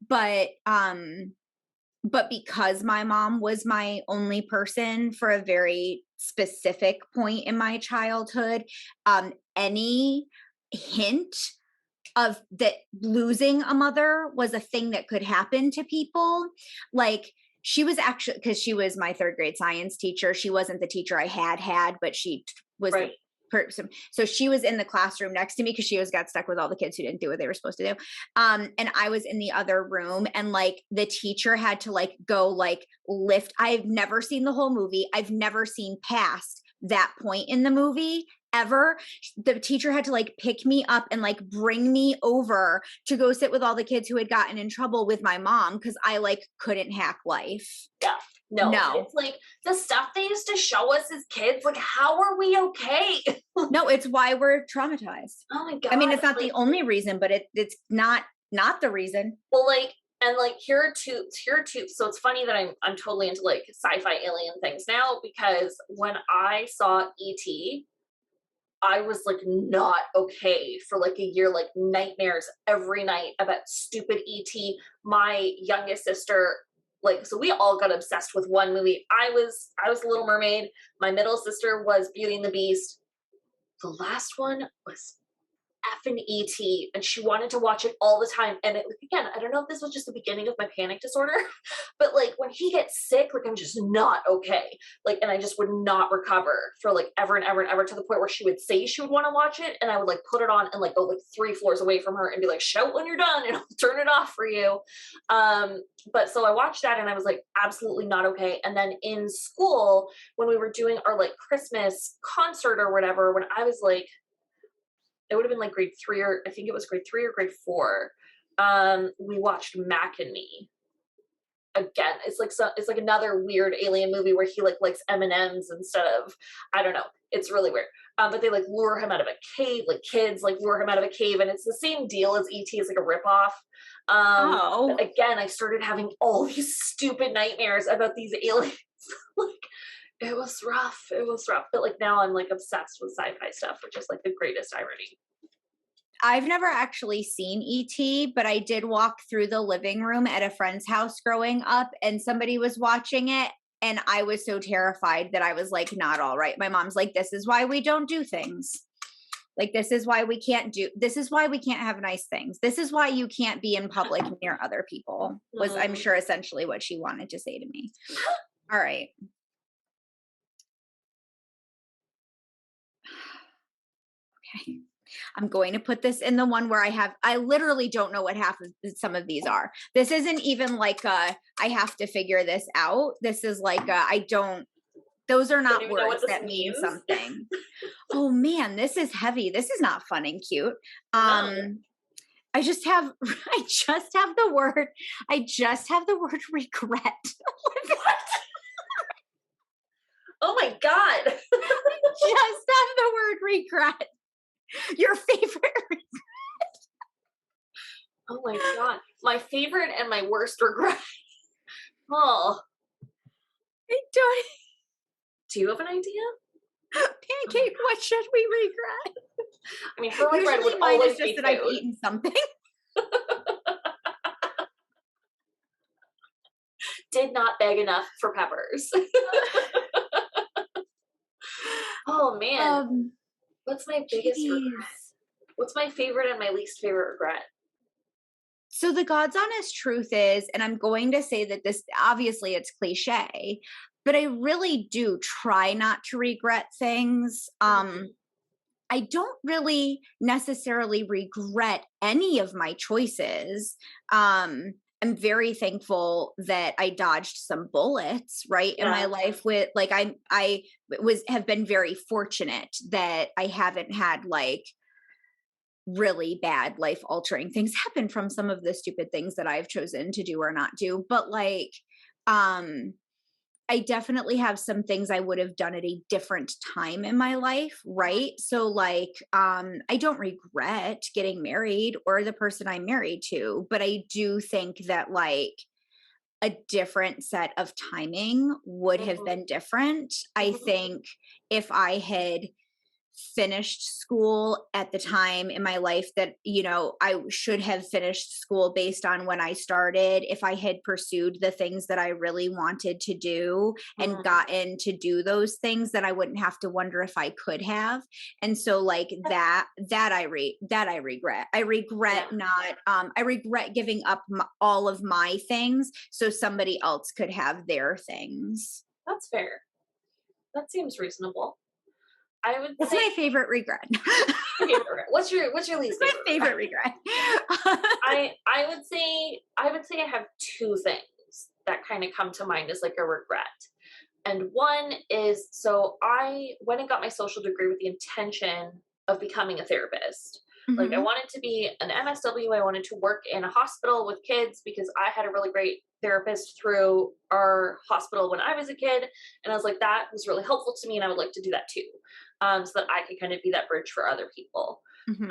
But because my mom was my only person for a very specific point in my childhood, any hint of that losing a mother was a thing that could happen to people. Like, she was actually, because she was my 3rd grade science teacher. She wasn't the teacher I had, but she was the person. So she was in the classroom next to me because she always got stuck with all the kids who didn't do what they were supposed to do. And I was in the other room and like the teacher had to like go like lift. I've never seen the whole movie. I've never seen past that point in the movie ever. The teacher had to like pick me up and like bring me over to go sit with all the kids who had gotten in trouble with my mom because I like couldn't hack life. Yeah. No. It's like the stuff they used to show us as kids. Like, how are we okay? No, it's why we're traumatized. Oh my God. I mean, it's not like, the only reason, but it's not the reason. Well, like, and like here are two. So it's funny that I'm totally into like sci-fi alien things now because when I saw E.T., I was like not okay for like a year, like nightmares every night about stupid ET. My youngest sister, like, so we all got obsessed with one movie. I was Little Mermaid. My middle sister was Beauty and the Beast. The last one was effing ET, and she wanted to watch it all the time. And it, again, I don't know if this was just the beginning of my panic disorder, but like when he gets sick, like I'm just not okay. Like, and I just would not recover for like ever and ever and ever to the point where she would say she would want to watch it, and I would like put it on and like go like 3 floors away from her and be like, shout when you're done and I'll turn it off for you. But so I watched that and I was like absolutely not okay. And then in school, when we were doing our like Christmas concert or whatever, when I was like, it would have been like grade 3 or I think it was grade 3 or grade 4. We watched Mac and Me. Again, it's like another weird alien movie where he like likes M&Ms instead of, I don't know. It's really weird. But they like lure him out of a cave, like kids like lure him out of a cave, and it's the same deal as E.T. It's like a ripoff. But again, I started having all these stupid nightmares about these aliens. Like, it was rough. But like now I'm like obsessed with sci-fi stuff, which is like the greatest irony. I've never actually seen E.T., but I did walk through the living room at a friend's house growing up and somebody was watching it. And I was so terrified that I was like, not all right. My mom's like, this is why we don't do things. Like, this is why we can't have nice things. This is why you can't be in public near other people, was I'm sure essentially what she wanted to say to me. All right. Okay. I'm going to put this in the one where I literally don't know what half of some of these are. This isn't even like I have to figure this out. This is like those are not words that mean something. Oh man, this is heavy. This is not fun and cute. No. I just have the word regret. What? Oh my God. I just have the word regret. Your favorite regret. Oh my God. My favorite and my worst regret. Oh. I don't. Do you have an idea? Pancake, what should we regret? I mean, her regret would Usually mine is always just be that I've food. eaten something. Did not beg enough for peppers. Oh man, Um, what's my biggest regret? Jeez. What's my favorite and my least favorite regret? So the God's honest truth is, and I'm going to say that this obviously it's cliche, but I really do try not to regret things. Mhm. I don't really necessarily regret any of my choices. I'm very thankful that I dodged some bullets, right, in my Yeah. life with like I was have been very fortunate that I haven't had like really bad life altering things happen from some of the stupid things that I've chosen to do or not do. But like um I definitely have some things I would have done at a different time in my life, right? So like I don't regret getting married or the person I'm married to, but I do think that like a different set of timing would have Mhm. been different. I Mhm. think if I had finished school at the time in my life that I should have finished school based on when I started, if I had pursued the things that I really wanted to do and Mhm. gotten to do those things, then I wouldn't have to wonder if I could have. And so like that I regret. I regret Yeah, not I regret giving up all of my things so somebody else could have their things. that's fair. That seems reasonable. I would That's say my favorite regret. your favorite regret. What's your least It's my favorite favorite regret? regret. I would say I have two things that kind of come to mind as like a regret. And one is, so I went and got my social degree with the intention of becoming a therapist. Like I Mhm, wanted to be an MSW, I wanted to work in a hospital with kids because I had a really great therapist through our hospital when I was a kid. And I was like, that was really helpful to me and I would like to do that too. So that I could kind of be that bridge for other people. mhm,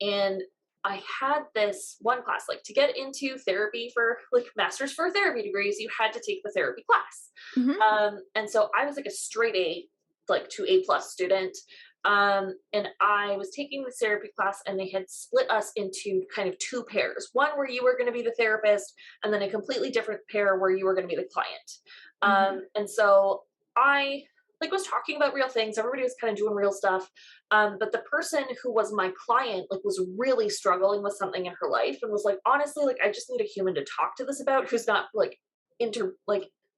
And I had this one class, like to get into therapy for like masters for therapy degrees, you had to take the therapy class. mhm, And so I was like a straight A, like to A plus student. And I was taking the therapy class and they had split us into kind of two pairs, one where you were going to be the therapist and then a completely different pair where you were going to be the client. mhm, And so I like was talking about real things. Everybody was kind of doing real stuff. But the person who was my client like was really struggling with something in her life and was like, honestly, like I just need a human to talk to this about who's not like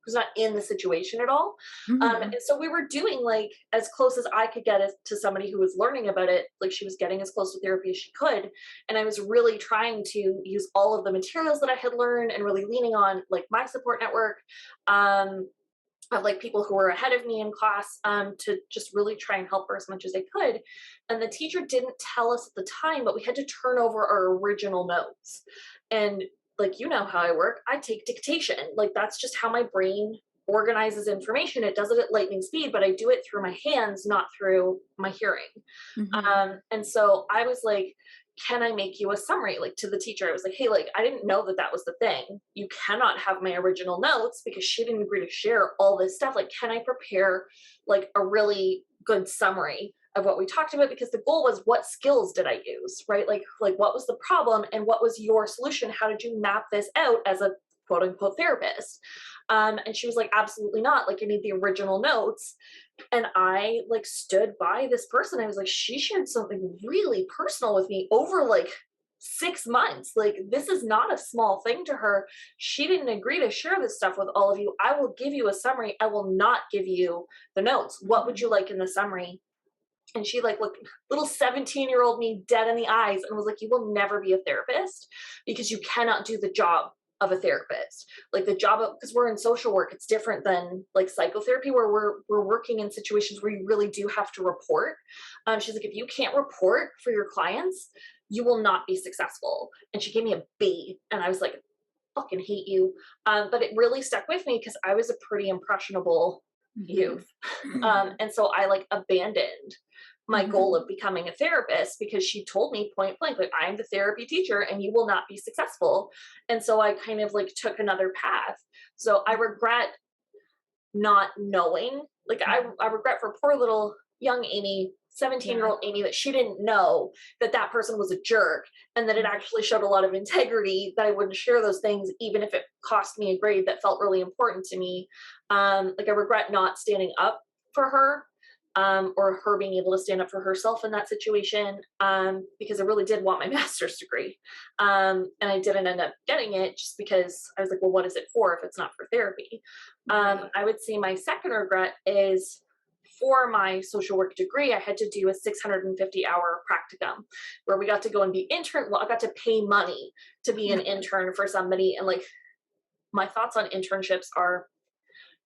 who's not in the situation at all. And mhm, so we were doing like as close as I could get to somebody who was learning about it. Like she was getting as close to therapy as she could. And I was really trying to use all of the materials that I had learned and really leaning on like my support network. Um, of like people who were ahead of me in class to just really try and help her as much as I could. And the teacher didn't tell us at the time, but we had to turn over our original notes. And like, you know how I work, I take dictation. Like, that's just how my brain organizes information. It does it at lightning speed, but I do it through my hands, not through my hearing. mhm, And so I was like, can I make you a summary? Like to the teacher, I was like, hey, like, I didn't know that that was the thing. You cannot have my original notes because she didn't agree to share all this stuff. Like, can I prepare like a really good summary of what we talked about? Because the goal was what skills did I use, right? Like what was the problem and what was your solution? How did you map this out as a quote unquote therapist? And she was like, absolutely not. Like, you need the original notes. And I like stood by this person. I was like, she shared something really personal with me over like 6 months. Like, this is not a small thing to her. She didn't agree to share this stuff with all of you. I will give you a summary. I will not give you the notes. What would mhm. you like in the summary? And she like looked little 17-year-old me dead in the eyes and was like, you will never be a therapist because you cannot do the job of a therapist. Like the job of, because we're in social work, it's different than like psychotherapy where we're working in situations where you really do have to report. She's like, if you can't report for your clients, you will not be successful. And she gave me a B, and I was like, fucking hate you. But it really stuck with me because I was a pretty impressionable Mhm. youth. And so I like abandoned my goal Mhm. of becoming a therapist because she told me point blank, like, I'm the therapy teacher and you will not be successful. And so I kind of like took another path. So I regret not knowing. Like I regret for poor little young Amy, 17-year-old Amy, that she didn't know that that person was a jerk, and that it actually showed a lot of integrity that I wouldn't share those things, even if it cost me a grade that felt really important to me. Like I regret not standing up for her, or her being able to stand up for herself in that situation, because I really did want my master's degree. And I didn't end up getting it just because I was like, well, what is it for if it's not for therapy? I would say my second regret is, for my social work degree, I had to do a 650-hour practicum where we got to go and be intern. Well, I got to pay money to be an intern for somebody. And like, my thoughts on internships are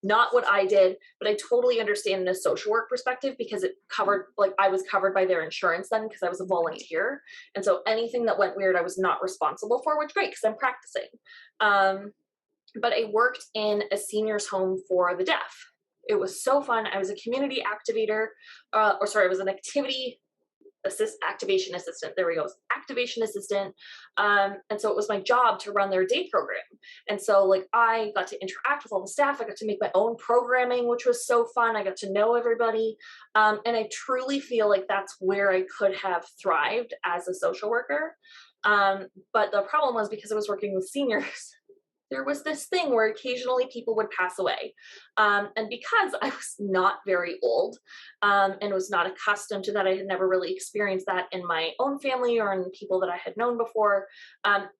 not what I did, but I totally understand in a social work perspective, because it covered, like I was covered by their insurance then because I was a volunteer. And so anything that went weird, I was not responsible for, which great, because I'm practicing. But I worked in a seniors home for the deaf. It was so fun. I was a community activator, I was an activation assistant. There we go. Activation assistant. And so it was my job to run their day program. And so like I got to interact with all the staff. I got to make my own programming, which was so fun. I got to know everybody. And I truly feel like that's where I could have thrived as a social worker. But the problem was, because I was working with seniors, there was this thing where occasionally people would pass away. And because I was not very old, and was not accustomed to that, I had never really experienced that in my own family or in people that I had known before.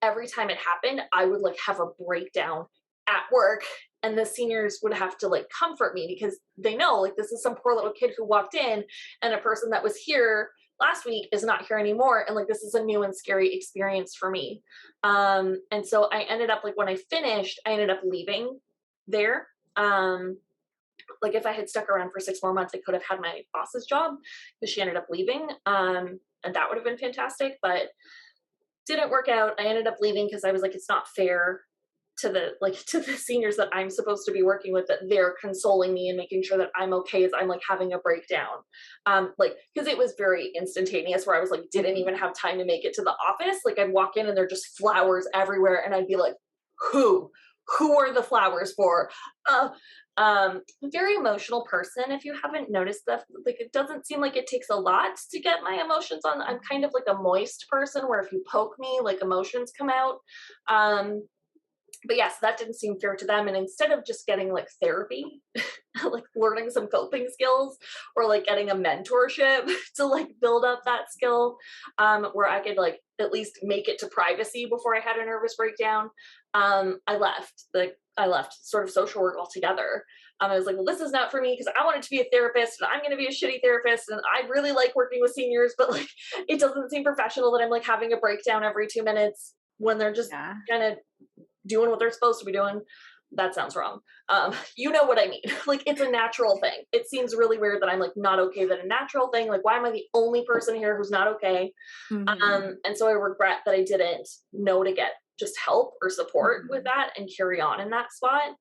Every time it happened, I would like have a breakdown at work, and the seniors would have to like comfort me, because they know like this is some poor little kid who walked in, and a person that was here last week is not here anymore, and like this is a new and scary experience for me. And so I ended up, like when I finished, I ended up leaving there. Like if I had stuck around for 6 more months, I could have had my boss's job, because she ended up leaving, and that would have been fantastic, but didn't work out. I ended up leaving because I was like, it's not fair to the seniors that I'm supposed to be working with, that they're consoling me and making sure that I'm okay as I'm like having a breakdown. Like, because it was very instantaneous, where I was like, didn't even have time to make it to the office. Like I'd walk in and there're just flowers everywhere, and I'd be like, who are the flowers for? Very emotional person. If you haven't noticed that, like it doesn't seem like it takes a lot to get my emotions on. I'm kind of like a moist person, where if you poke me, like emotions come out. But yes, that didn't seem fair to them. And instead of just getting like therapy, like learning some coping skills, or like getting a mentorship to like build up that skill, where I could like at least make it to privacy before I had a nervous breakdown, I left sort of social work altogether. I was like, well, this is not for me, because I wanted to be a therapist, and I'm going to be a shitty therapist, and I really like working with seniors, but like it doesn't seem professional that I'm like having a breakdown every 2 minutes when they're just kind of doing what they're supposed to be doing. That sounds wrong. You know what I mean? Like it's a natural thing. It seems really weird that I'm like not okay, that a natural thing, like why am I the only person here who's not okay? And so I regret that I didn't know to get just help or support with that and carry on in that spot.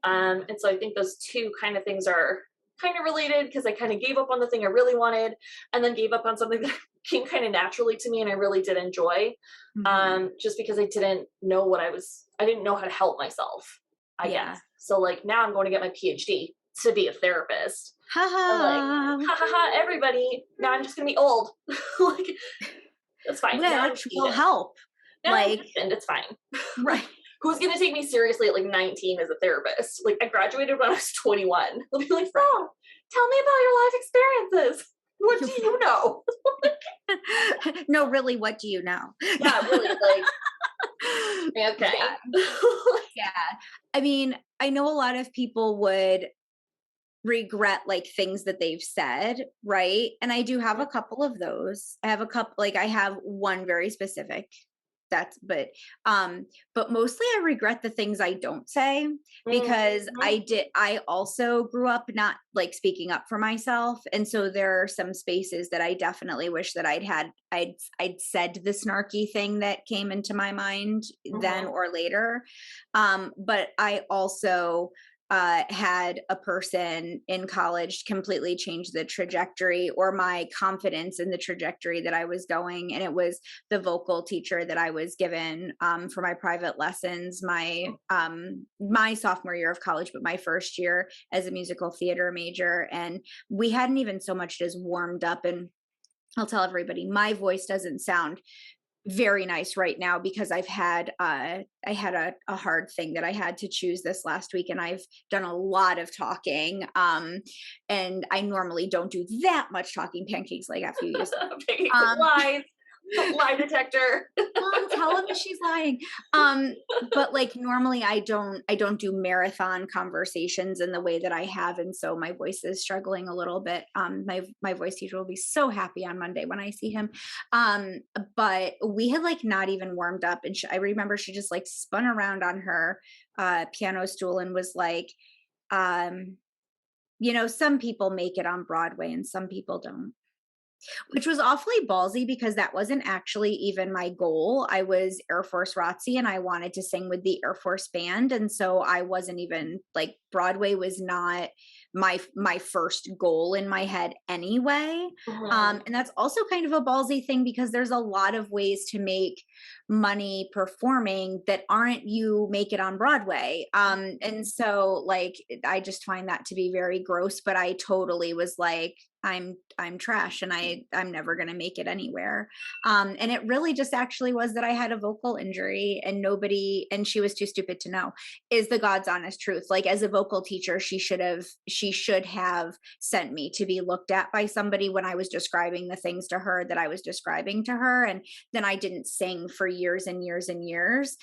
And so I think those two kind of things are kind of related, because I kind of gave up on the thing I really wanted, and then gave up on something that came kind of naturally to me and I really did enjoy, just because I didn't know I didn't know how to help myself, I guess. So like now I'm going to get my PhD to be a therapist. Ha ha. Like, ha ha ha, everybody. Now I'm just going to be old. Like, that's fine. With now actual help. Now like, and it's fine. Right. Who's going to take me seriously at like 19 as a therapist? Like I graduated when I was 21. They'll be like, oh, tell me about your life experiences. What do you know? No, really, what do you know? Yeah, really, like, okay. Yeah. I mean, I know a lot of people would regret like things that they've said, right? And I do have a couple of those. I have one very specific, but mostly I regret the things I don't say, because I also grew up not like speaking up for myself. And so there are some spaces that I definitely wish that I'd said the snarky thing that came into my mind then or later. But I also had a person in college completely change the trajectory or my confidence in the trajectory that I was going. And it was the vocal teacher that I was given for my private lessons, my sophomore year of college, but my first year as a musical theater major. And we hadn't even so much as warmed up. And I'll tell everybody, my voice doesn't sound very nice right now because I had a hard thing that I had to choose this last week, and I've done a lot of talking. And I normally don't do that much talking. Pancakes like after you use Lies, lie detector. Mom, tell him she's lying. But like normally I don't do marathon conversations in the way that I have. And so my voice is struggling a little bit. My voice teacher will be so happy on Monday when I see him. But we had like not even warmed up. And I remember she just like spun around on her piano stool and was like, some people make it on Broadway and some people don't. Which was awfully ballsy because that wasn't actually even my goal. I was Air Force ROTC and I wanted to sing with the Air Force band. And so I wasn't even like Broadway was not my first goal in my head anyway. And that's also kind of a ballsy thing because there's a lot of ways to make money performing that aren't you make it on Broadway. And so like I just find that to be very gross, but I totally was like, I'm trash and I'm never going to make it anywhere. And it really just actually was that I had a vocal injury and she was too stupid to know is the God's honest truth. Like as a vocal teacher, she should have sent me to be looked at by somebody when I was describing the things to her that I was describing to her. And then I didn't sing for years and years and years.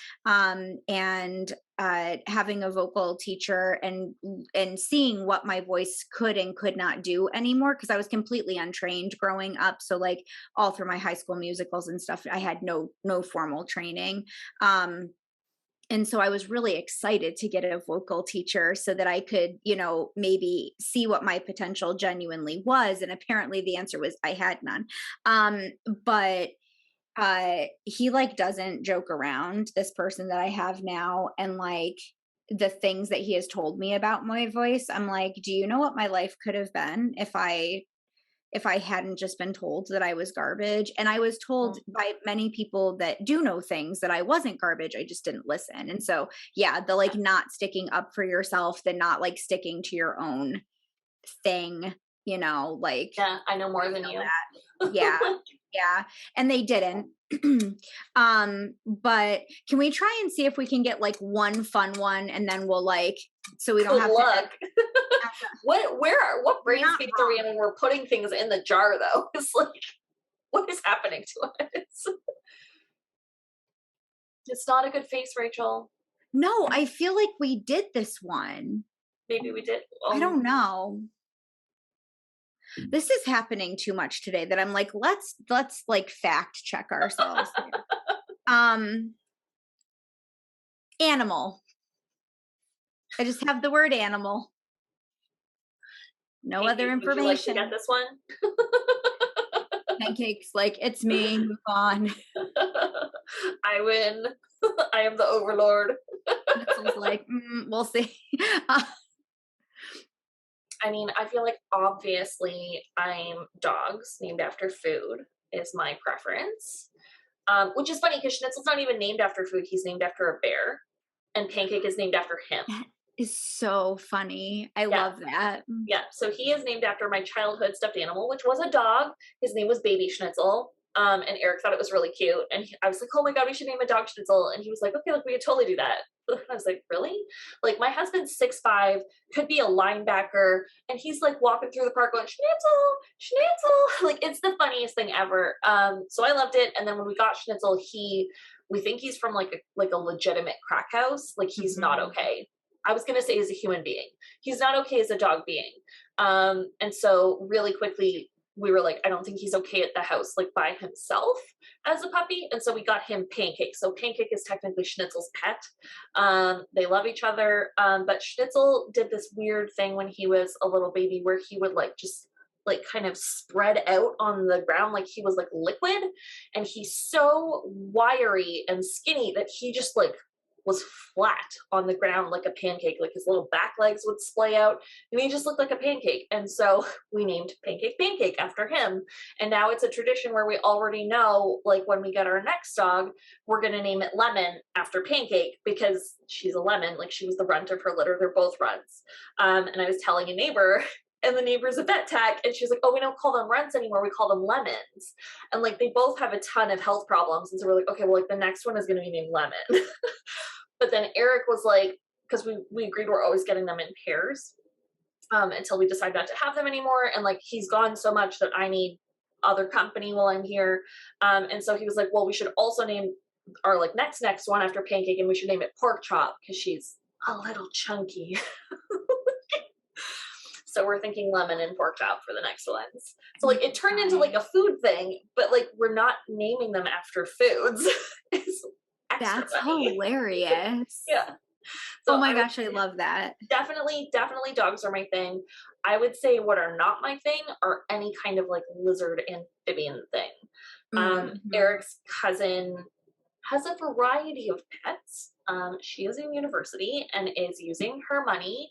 Having a vocal teacher and seeing what my voice could and could not do anymore because I was completely untrained growing up. So like all through my high school musicals and stuff, I had no formal training. And so I was really excited to get a vocal teacher so that I could, maybe see what my potential genuinely was. And apparently the answer was I had none. But he like doesn't joke around, this person that I have now, and like the things that he has told me about my voice. I'm like, do you know what my life could have been if I hadn't just been told that I was garbage? And I was told by many people that do know things that I wasn't garbage. I just didn't listen. And so, yeah, the like not sticking up for yourself, the not like sticking to your own thing, like. Yeah, I know more than you. Yeah. Yeah. And they didn't. But can we try and see if we can get like one fun one and then we'll like, so we don't have luck. What brain space are we in when we're putting things in the jar though? It's like, what is happening to us? It's not a good face, Rachel. No, I feel like we did this one. Maybe we did. I don't know. This is happening too much today that I'm like, let's like fact check ourselves. Animal. I just have the word animal. No other information. Would you like to get this one? Pancakes, like, it's me, move on. I win. I am the overlord. It's like, we'll see. I mean, I feel like obviously I'm dogs named after food is my preference. Which is funny because Schnitzel's not even named after food. He's named after a bear. And Pancake is named after him. That is so funny. I love that. Yeah. So he is named after my childhood stuffed animal, which was a dog. His name was Baby Schnitzel. And Eric thought it was really cute. And I was like, oh my God, we should name a dog Schnitzel. And he was like, okay, look, we could totally do that. I was like, really? Like my husband's 6'5", could be a linebacker. And he's like walking through the park going, Schnitzel, Schnitzel. Like it's the funniest thing ever. So I loved it. And then when we got Schnitzel, we think he's from like a legitimate crack house. Like he's not okay. I was going to say as a human being, he's not okay as a dog being. And so really quickly we were like, I don't think he's okay at the house, like by himself as a puppy. And so we got him Pancake. So Pancake is technically Schnitzel's pet. They love each other. But Schnitzel did this weird thing when he was a little baby where he would like just like kind of spread out on the ground like he was like liquid, and he's so wiry and skinny that he just like was flat on the ground like a pancake, like his little back legs would splay out, and he just looked like a pancake. And so we named Pancake after him. And now it's a tradition where we already know, like when we get our next dog, we're going to name it Lemon after Pancake because she's a lemon, like she was the runt of her litter. They're both runts. And I was telling a neighbor, and the neighbor's a vet tech, and she's like, oh, we don't call them runts anymore, we call them lemons. And like they both have a ton of health problems, and so we're like, okay, well, like the next one is going to be named Lemon. But then Eric was like, because we agreed we're always getting them in pairs, until we decide not to have them anymore, and like he's gone so much that I need other company while I'm here. And so he was like, well, we should also name our like next one after Pancake, and we should name it Pork Chop because she's a little chunky. So we're thinking Lemon and Pork Chop for the next ones. So like it turned into like a food thing, but like we're not naming them after foods. That's hilarious. Yeah. So oh my gosh, I love that. Definitely dogs are my thing. I would say what are not my thing are any kind of like lizard amphibian thing. Eric's cousin has a variety of pets. She is in university and is using her money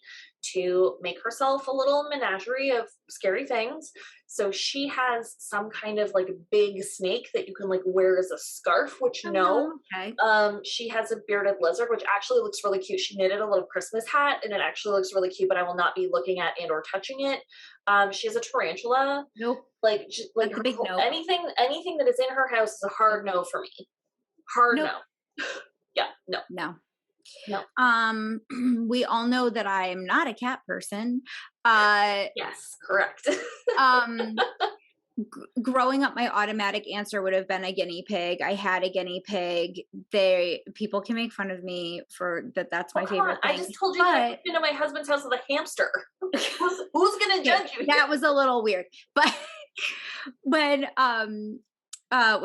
to make herself a little menagerie of scary things. So she has some kind of like big snake that you can like wear as a scarf, which okay. She has a bearded lizard, which actually looks really cute. She knitted a little Christmas hat and it actually looks really cute, but I will not be looking at and or touching it. She has a tarantula. Nope. Like a big no. Anything that is in her house is a hard no for me. Hard no. Yeah, no. We all know that I am not a cat person. Yes, correct. Growing up, my automatic answer would have been a guinea pig. I had a guinea pig. People can make fun of me for that. That's my favorite thing. I just told you that you know my husband's house with a hamster. Who's gonna judge you? That was a little weird, but when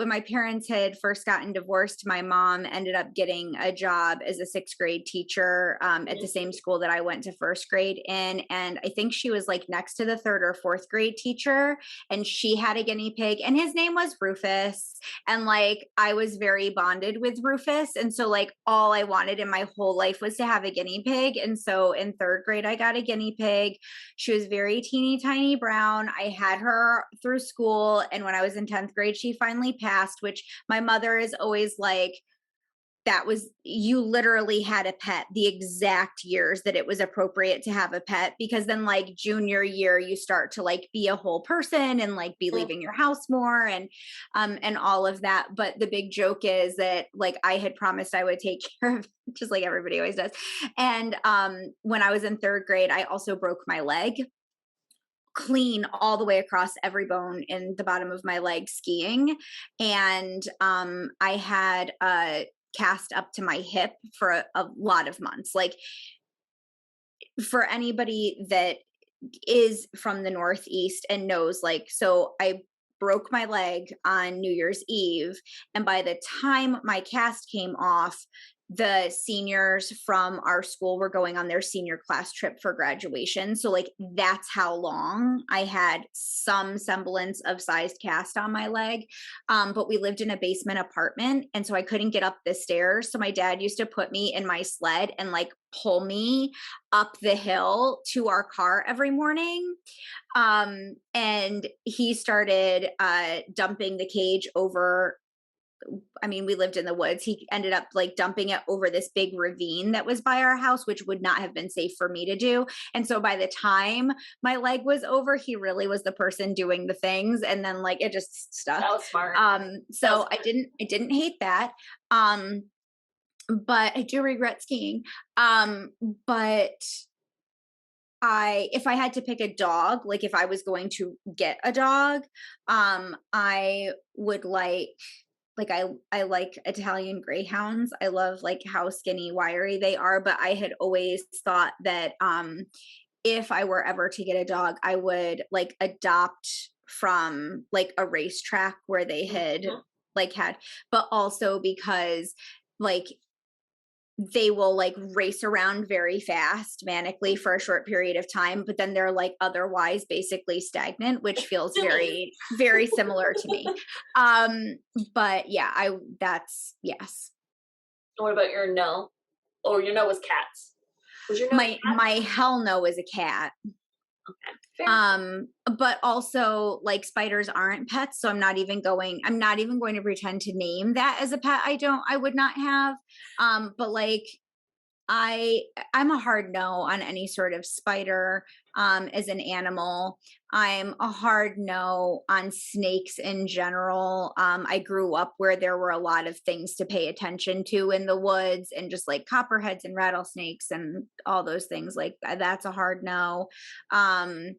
my parents had first gotten divorced, my mom ended up getting a job as a 6th grade teacher at the same school that I went to 1st grade in. And I think she was like next to the 3rd or 4th grade teacher. And she had a guinea pig and his name was Rufus. And like, I was very bonded with Rufus. And so like all I wanted in my whole life was to have a guinea pig. And so in 3rd grade, I got a guinea pig. She was very teeny tiny brown. I had her through school. And when I was in 10th grade, she finally passed, which my mother is always like, you literally had a pet the exact years that it was appropriate to have a pet, because then like junior year, you start to like be a whole person and like be leaving your house more and all of that. But the big joke is that like I had promised I would take care of, just like everybody always does. And when I was in 3rd grade, I also broke my leg clean all the way across every bone in the bottom of my leg skiing. And I had a cast up to my hip for a lot of months. Like for anybody that is from the Northeast and knows, like, so I broke my leg on New Year's Eve. And by the time my cast came off, the seniors from our school were going on their senior class trip for graduation. So like, that's how long I had some semblance of sized cast on my leg. But we lived in a basement apartment. And so I couldn't get up the stairs. So my dad used to put me in my sled and like pull me up the hill to our car every morning. And he started dumping the cage over. I mean, we lived in the woods. He ended up like dumping it over this big ravine that was by our house, which would not have been safe for me to do. And so by the time my leg was over, he really was the person doing the things. And then like, it just stuck. That was smart. So I didn't hate that. But I do regret skiing. But if I had to pick a dog, like if I was going to get a dog, I would like I like Italian greyhounds. I love like how skinny, wiry they are, but I had always thought that if I were ever to get a dog, I would like adopt from like a racetrack where they had but also because like they will like race around very fast manically for a short period of time, but then they're like otherwise basically stagnant, which feels very, very similar to me. But yeah, that's yes. What about your no? Oh, your no was cats. Was your no My hell no is a cat. okay? Fair. But also like spiders aren't pets, so I'm not even going to pretend to name that as a pet. I would not have. But like I'm a hard no on any sort of spider as an animal. I'm a hard no on snakes in general. I grew up where there were a lot of things to pay attention to in the woods, and just like copperheads and rattlesnakes and all those things. Like that's a hard no. Um,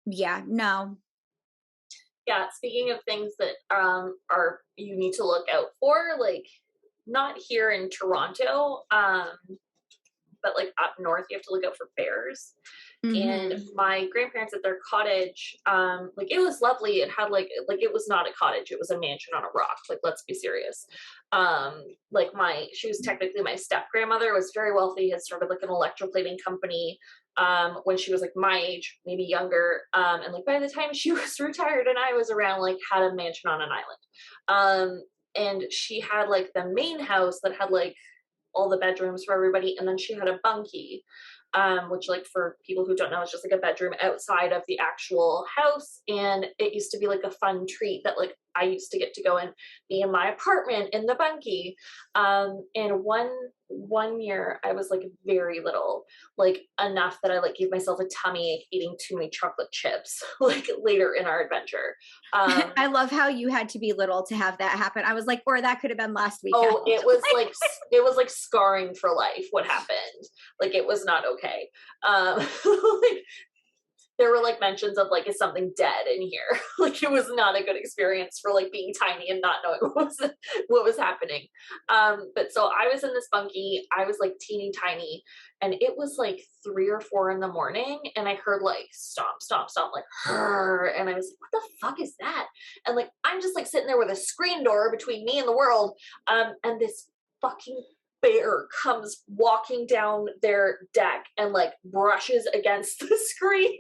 yeah, no. Yeah, speaking of things that are you need to look out for, like not here in Toronto, but like up north, you have to look out for bears. And Mm-hmm. my grandparents at their cottage, like it was lovely. It had like it was not a cottage, it was a mansion on a rock. Like, let's be serious. Like she was technically my step grandmother, was very wealthy, had started like an electroplating company when she was like my age, maybe younger. And like by the time she was retired and I was around, like had a mansion on an island. And she had like the main house that had like all the bedrooms for everybody, and then she had a bunkie, which like for people who don't know, it's just like a bedroom outside of the actual house. And it used to be like a fun treat that like I used to get to go and be in my apartment in the bunkie. And one year I was like very little, like enough that I like gave myself a tummy ache eating too many chocolate chips, like later in our adventure. I love how you had to be little to have that happen. I was like, or that could have been last weekend. Oh, it was like scarring for life what happened. Like it was not okay. Like, there were like mentions of like, is something dead in here? Like it was not a good experience for like being tiny and not knowing what was happening. But so I was in this bunkie, I was like teeny tiny, and it was like 3 or 4 in the morning, and I heard like stomp, stomp, stomp, like and I was like, what the fuck is that? And like I'm just like sitting there with a screen door between me and the world, and this fucking bear comes walking down their deck and like brushes against the screen.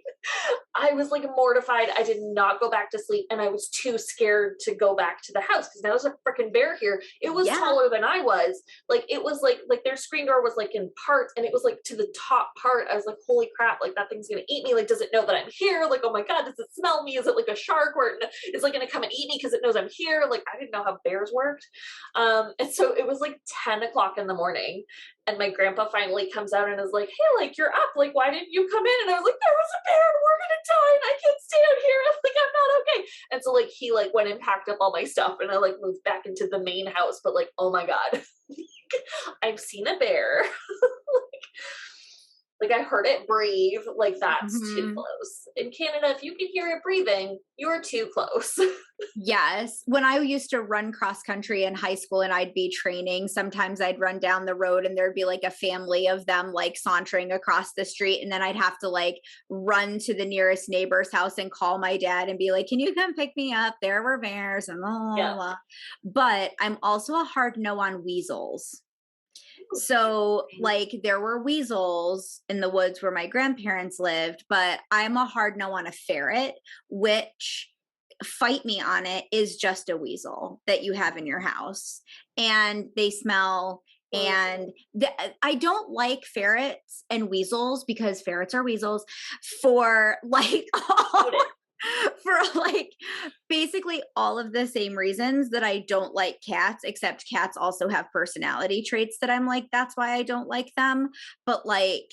I was like mortified. I did not go back to sleep, and I was too scared to go back to the house because there was a freaking bear here. It was taller than I was. Like it was like their screen door was like in parts, and it was like to the top part. I was like, holy crap, like that thing's gonna eat me. Like, does it know that I'm here? Like, oh my god, does it smell me? Is it like a shark, or it's like gonna come and eat me because it knows I'm here? Like, I didn't know how bears worked. And so it was like 10 o'clock in the morning, and my grandpa finally comes out and is like, hey, like you're up, like why didn't you come in? And I was like, there was a bear and we're gonna die and I can't stay out here, like I'm not okay. And so like he like went and packed up all my stuff, and I like moved back into the main house. But like, oh my god, I've seen a bear. Like I heard it breathe, like that's too close. In Canada, if you can hear it breathing, you're too close. Yes. When I used to run cross country in high school and I'd be training, sometimes I'd run down the road and there'd be like a family of them like sauntering across the street. And then I'd have to like run to the nearest neighbor's house and call my dad and be like, can you come pick me up? There were bears and blah, blah, blah. But I'm also a hard no on weasels. So like there were weasels in the woods where my grandparents lived, but I'm a hard no on a ferret, which, fight me on it, is just a weasel that you have in your house, and they smell. And I don't like ferrets and weasels because ferrets are weasels for like for like basically all of the same reasons that I don't like cats, except cats also have personality traits that I'm like, that's why I don't like them. But like,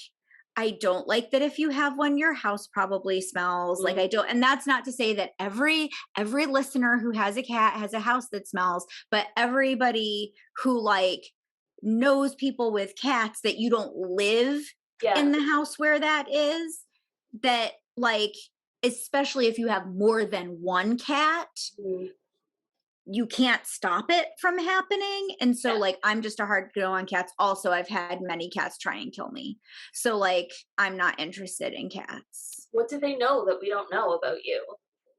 I don't like that if you have one, your house probably smells. Like I don't, and that's not to say that every listener who has a cat has a house that smells, but everybody who like knows people with cats that you don't live in the house where that is, that like, especially if you have more than one cat, you can't stop it from happening. And so like, I'm just a hard no on cats. Also, I've had many cats try and kill me. So like, I'm not interested in cats. What do they know that we don't know about you?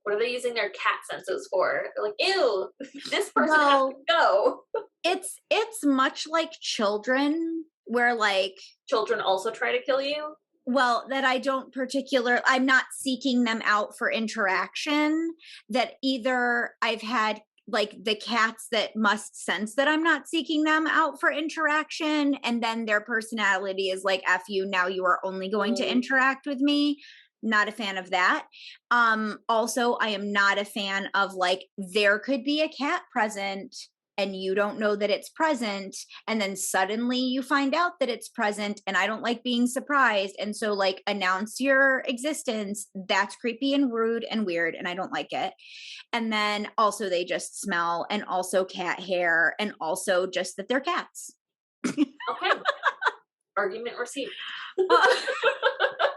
What are they using their cat senses for? They're like, ew, this person has to go. It's much like children, where like children also try to kill you. Well, that I'm not seeking them out for interaction. That either I've had like the cats that must sense that I'm not seeking them out for interaction. And then their personality is like, F you, now you are only going to interact with me. Not a fan of that. Also, I am not a fan of like, there could be a cat present and you don't know that it's present. And then suddenly you find out that it's present. And I don't like being surprised. And so, like, announce your existence. That's creepy and rude and weird. And I don't like it. And then also, they just smell, and also cat hair, and also just that they're cats. Okay. Argument received.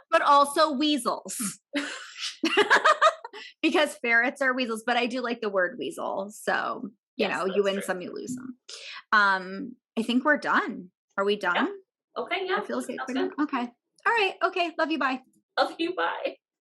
But also weasels. Because ferrets are weasels, but I do like the word weasel. So, you know, you win some, you lose some. I think we're done. Are we done? Yeah. Okay, yeah. I feel like we're done. Okay. All right. Okay. Love you. Bye. Love you. Bye.